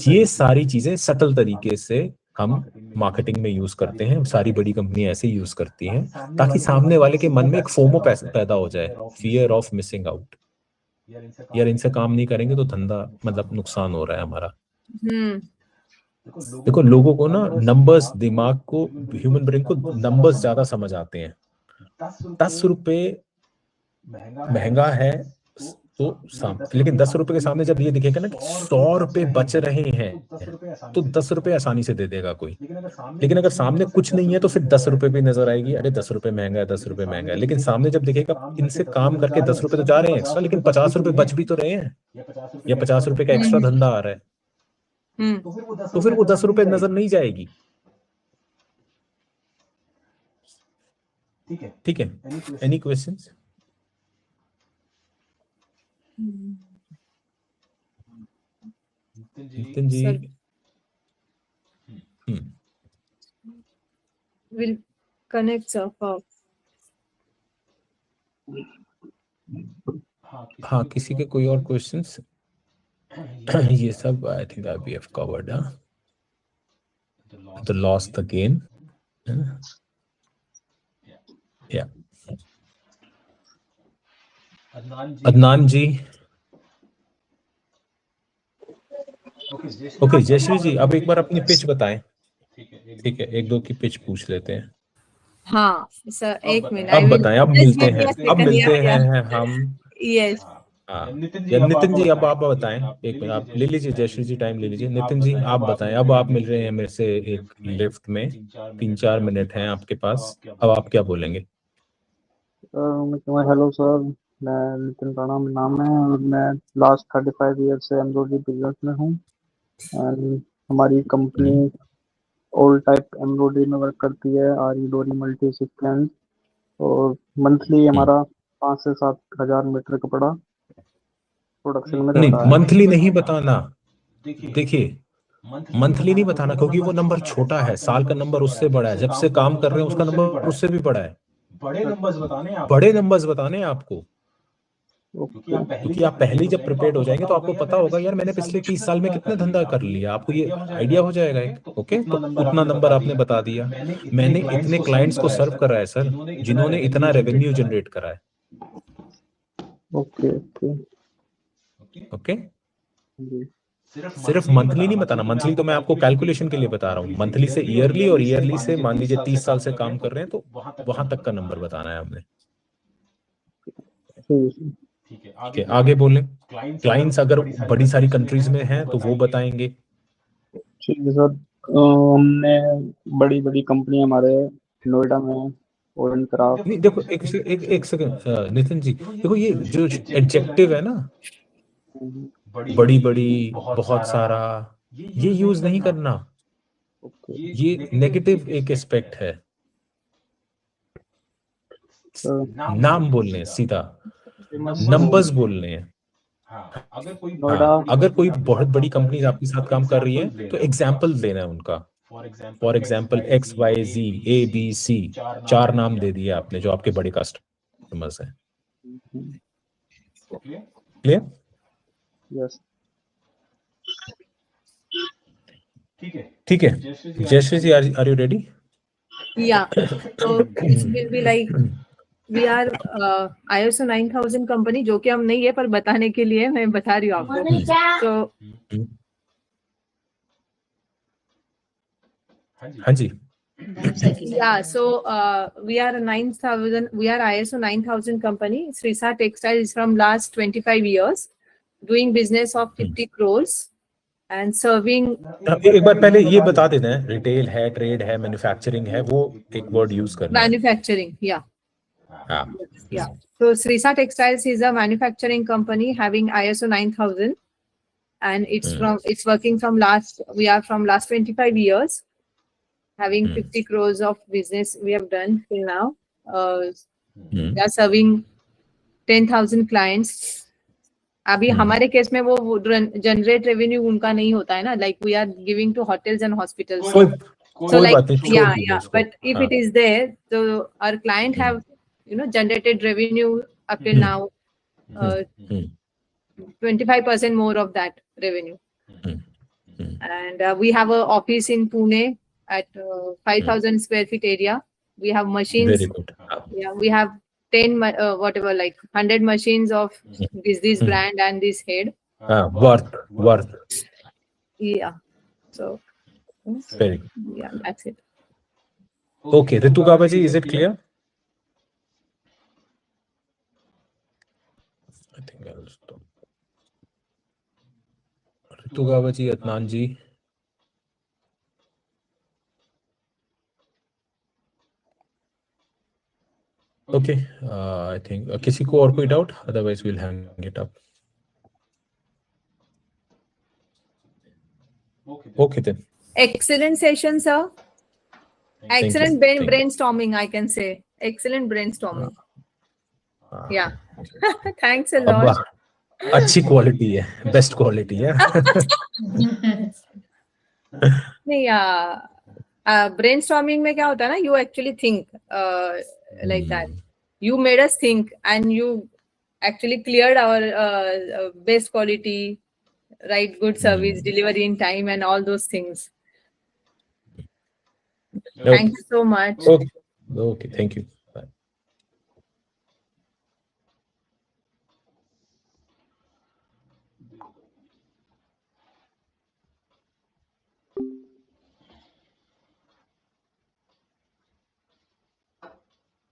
Speaker 1: ये सारी चीजें सटल तरीके से हम मार्केटिंग में यूज करते हैं। सारी बड़ी कंपनी ऐसे यूज करती हैं ताकि सामने वाले के मन में एक फोमो पैदा हो जाए, फियर ऑफ मिसिंग आउट। यार इनसे काम नहीं करेंगे तो धंधा मतलब नुकसान हो रहा है हमारा। देखो लोगों को ना नंबर्स, दिमाग को, ह्यूमन ब्रेन को नंबर्स ज्यादा समझ आते हैं। 10 रुपए महंगा है तो लेकिन 10 रुपए के सामने जब ये दिखेगा ना कि 100 रुपए बच रहे हैं तो 10 रुपए आसानी से दे देगा कोई। लेकिन अगर सामने कुछ नहीं है तो फिर 10 रुपए भी नजर आएगी, अरे 10 रुपए महंगा है, 10 रुपए महंगा है। लेकिन सामने जब दिखेगा इनसे काम करके 10 रुपए तो जा रहे हैं एक्स्ट्रा, लेकिन 50 रुपए बच भी तो रहे हैं, या 50 रुपए का एक्स्ट्रा धंधा आ रहा है, तो फिर वो 10 रुपए नजर नहीं जाएगी। ठीक है, any questions? Nitin ji,
Speaker 3: will connect sir for
Speaker 1: हाँ किसी के कोई और क्वेश्चंस? ये सब I think we have covered. The loss, the gain. Yeah Adnan ji. Okay Jayshree ji, अब एक बार अपनी पिच बताएं। ठीक है, एक दो की पिच पूछ लेते हैं।
Speaker 3: हाँ सर, एक मिनट।
Speaker 1: अब बताएं, अब मिलते हैं हम।
Speaker 3: यस
Speaker 1: हाँ नितिन जी, अब आप बताएं। एक मिनट आप ले लीजिए, जयश्री जी टाइम ले लीजिए। नितिन जी आप बताएं, अब आप मिल रहे हैं मेरे से एक लिफ्ट में, 3-4 मिनट हैं आपके पास, अब आप क्या बोलेंगे?
Speaker 8: हेलो सर, मैं नितिन राणा मेरा नाम है और मैं लास्ट 35 ईयर से एम्ब्रॉयडरी बिजनेस में हूँ। हमारी कंपनी ऑल टाइप एम्ब्रॉयडरी में वर्क करती है, आरी, डोरी, मल्टी सीक्वेंस, और मंथली हमारा 5 से 7 हजार मीटर कपड़ा प्रोडक्शन में रहता है।
Speaker 1: मंथली नहीं बताना, देखिए मंथली नहीं बताना, क्योंकि वो नंबर छोटा है, साल का नंबर उससे बड़ा है, जब से काम कर रहे हैं उसका नंबर उससे भी बड़ा है। बड़े नंबर्स बताने हैं आपको, क्योंकि आप पहले ही जब प्रिपेयर्ड हो जाएंगे तो आपको पता होगा यार मैंने पिछले 30 साल में कितना धंधा कर लिया, आपको ये आइडिया हो जाएगा एक। ओके, तो उतना नंबर आपने बता दिया। मैंने इतने क्लाइंट्स को सर्व करा है सर, जिन्होंने इतना रेवेन्यू जनरेट करा है। ओके, सिर्फ मंथली नहीं बताना। मंथली तो मैं आपको कैलकुलेशन के लिए बता रहा हूँ, मंथली से ईयरली, और ईयरली से मान लीजिए 30 साल से काम कर रहे हैं तो वहां तक का नंबर बताना है हमने। ठीक है, आगे बोलें। क्लाइंट्स अगर बड़ी सारी कंट्रीज में हैं तो वो बताएंगे।
Speaker 8: ठीक है सर, हमने बड़ी बड़ी कंपनी हमारे नोएडा में और
Speaker 1: नहीं देखो, एक सेकंड नितिन जी, देखो ये जो एडजेक्टिव है ना, बड़ी बड़ी, बहुत सारा, ये यूज नहीं करना, ये नेगेटिव एक एस्पेक्ट है। नाम बोलने हैं, सीधा नंबर्स बोलने हैं। अगर कोई बहुत बड़ी कंपनी आपके साथ काम कर रही है तो एग्जाम्पल देना है उनका। फॉर एग्जाम्पल XYZ ABC, 4 नाम दे दिए आपने जो आपके बड़े कस्टमर्स हैं। क्लियर?
Speaker 8: यस।
Speaker 1: ठीक है Jayashree ji, are you ready?
Speaker 3: या, so it will be like we are ISO 9000 company, जो कि हम नहीं है, पर बताने के लिए मैं बता रही हूँ आपको। तो
Speaker 1: हाँ जी।
Speaker 3: Yeah, so we are 9000. We are ISO 9000 company. Srisa Textile is from last 25 years, doing business of 50 crores and serving.
Speaker 1: एक बार पहले ये बता देते हैं, रिटेल है, ट्रेड है, मैन्युफैक्चरिंग है, वो एक वर्ड यूज करना है।
Speaker 3: Manufacturing, yeah.
Speaker 1: हाँ।
Speaker 3: Yeah. So Srisa Textiles is a manufacturing company having ISO 9000, and it's working from we are from last 25 years. Having 50 crores of business we have done till now. We are serving 10,000 clients. अभी हमारे case में वो generate revenue उनका नहीं होता है ना, like we are giving to hotels and hospitals. So like,
Speaker 1: बात नहीं, छोड़
Speaker 3: yeah,
Speaker 1: दीजिए
Speaker 3: yeah.
Speaker 1: उसको।
Speaker 3: But if
Speaker 1: हाँ,
Speaker 3: it is there, so our client have, generated revenue up till now,
Speaker 1: hmm,
Speaker 3: 25% more of that revenue.
Speaker 1: Hmm,
Speaker 3: And we have a office in Pune at 5,000 square feet area. We have machines.
Speaker 1: very good.
Speaker 3: Yeah, we have 10 whatever, like 100 machines of this brand and this head.
Speaker 1: worth.
Speaker 3: Yeah. So
Speaker 1: Very good.
Speaker 3: yeah, that's it.
Speaker 1: Okay, Ritu Gabaji, is it clear? I think I'll stop. Ritu Gabaji, Adnan ji. Okay, I think किसी को और कोई doubt? Otherwise we'll hang it up. Okay then.
Speaker 3: Excellent session, sir.
Speaker 1: Thank
Speaker 3: Excellent
Speaker 1: you. Thank you.
Speaker 3: brainstorming, I can say. Excellent brainstorming. Yeah. Thanks a
Speaker 1: अब
Speaker 3: lot.
Speaker 1: अच्छी quality है, best quality है।
Speaker 3: नहीं, brainstorming में क्या होता है ना, you actually think like that. You made us think and you actually cleared our best quality, right? Good service, delivery in time, and all those things. Thank you so much.
Speaker 1: Okay, thank you. Bye.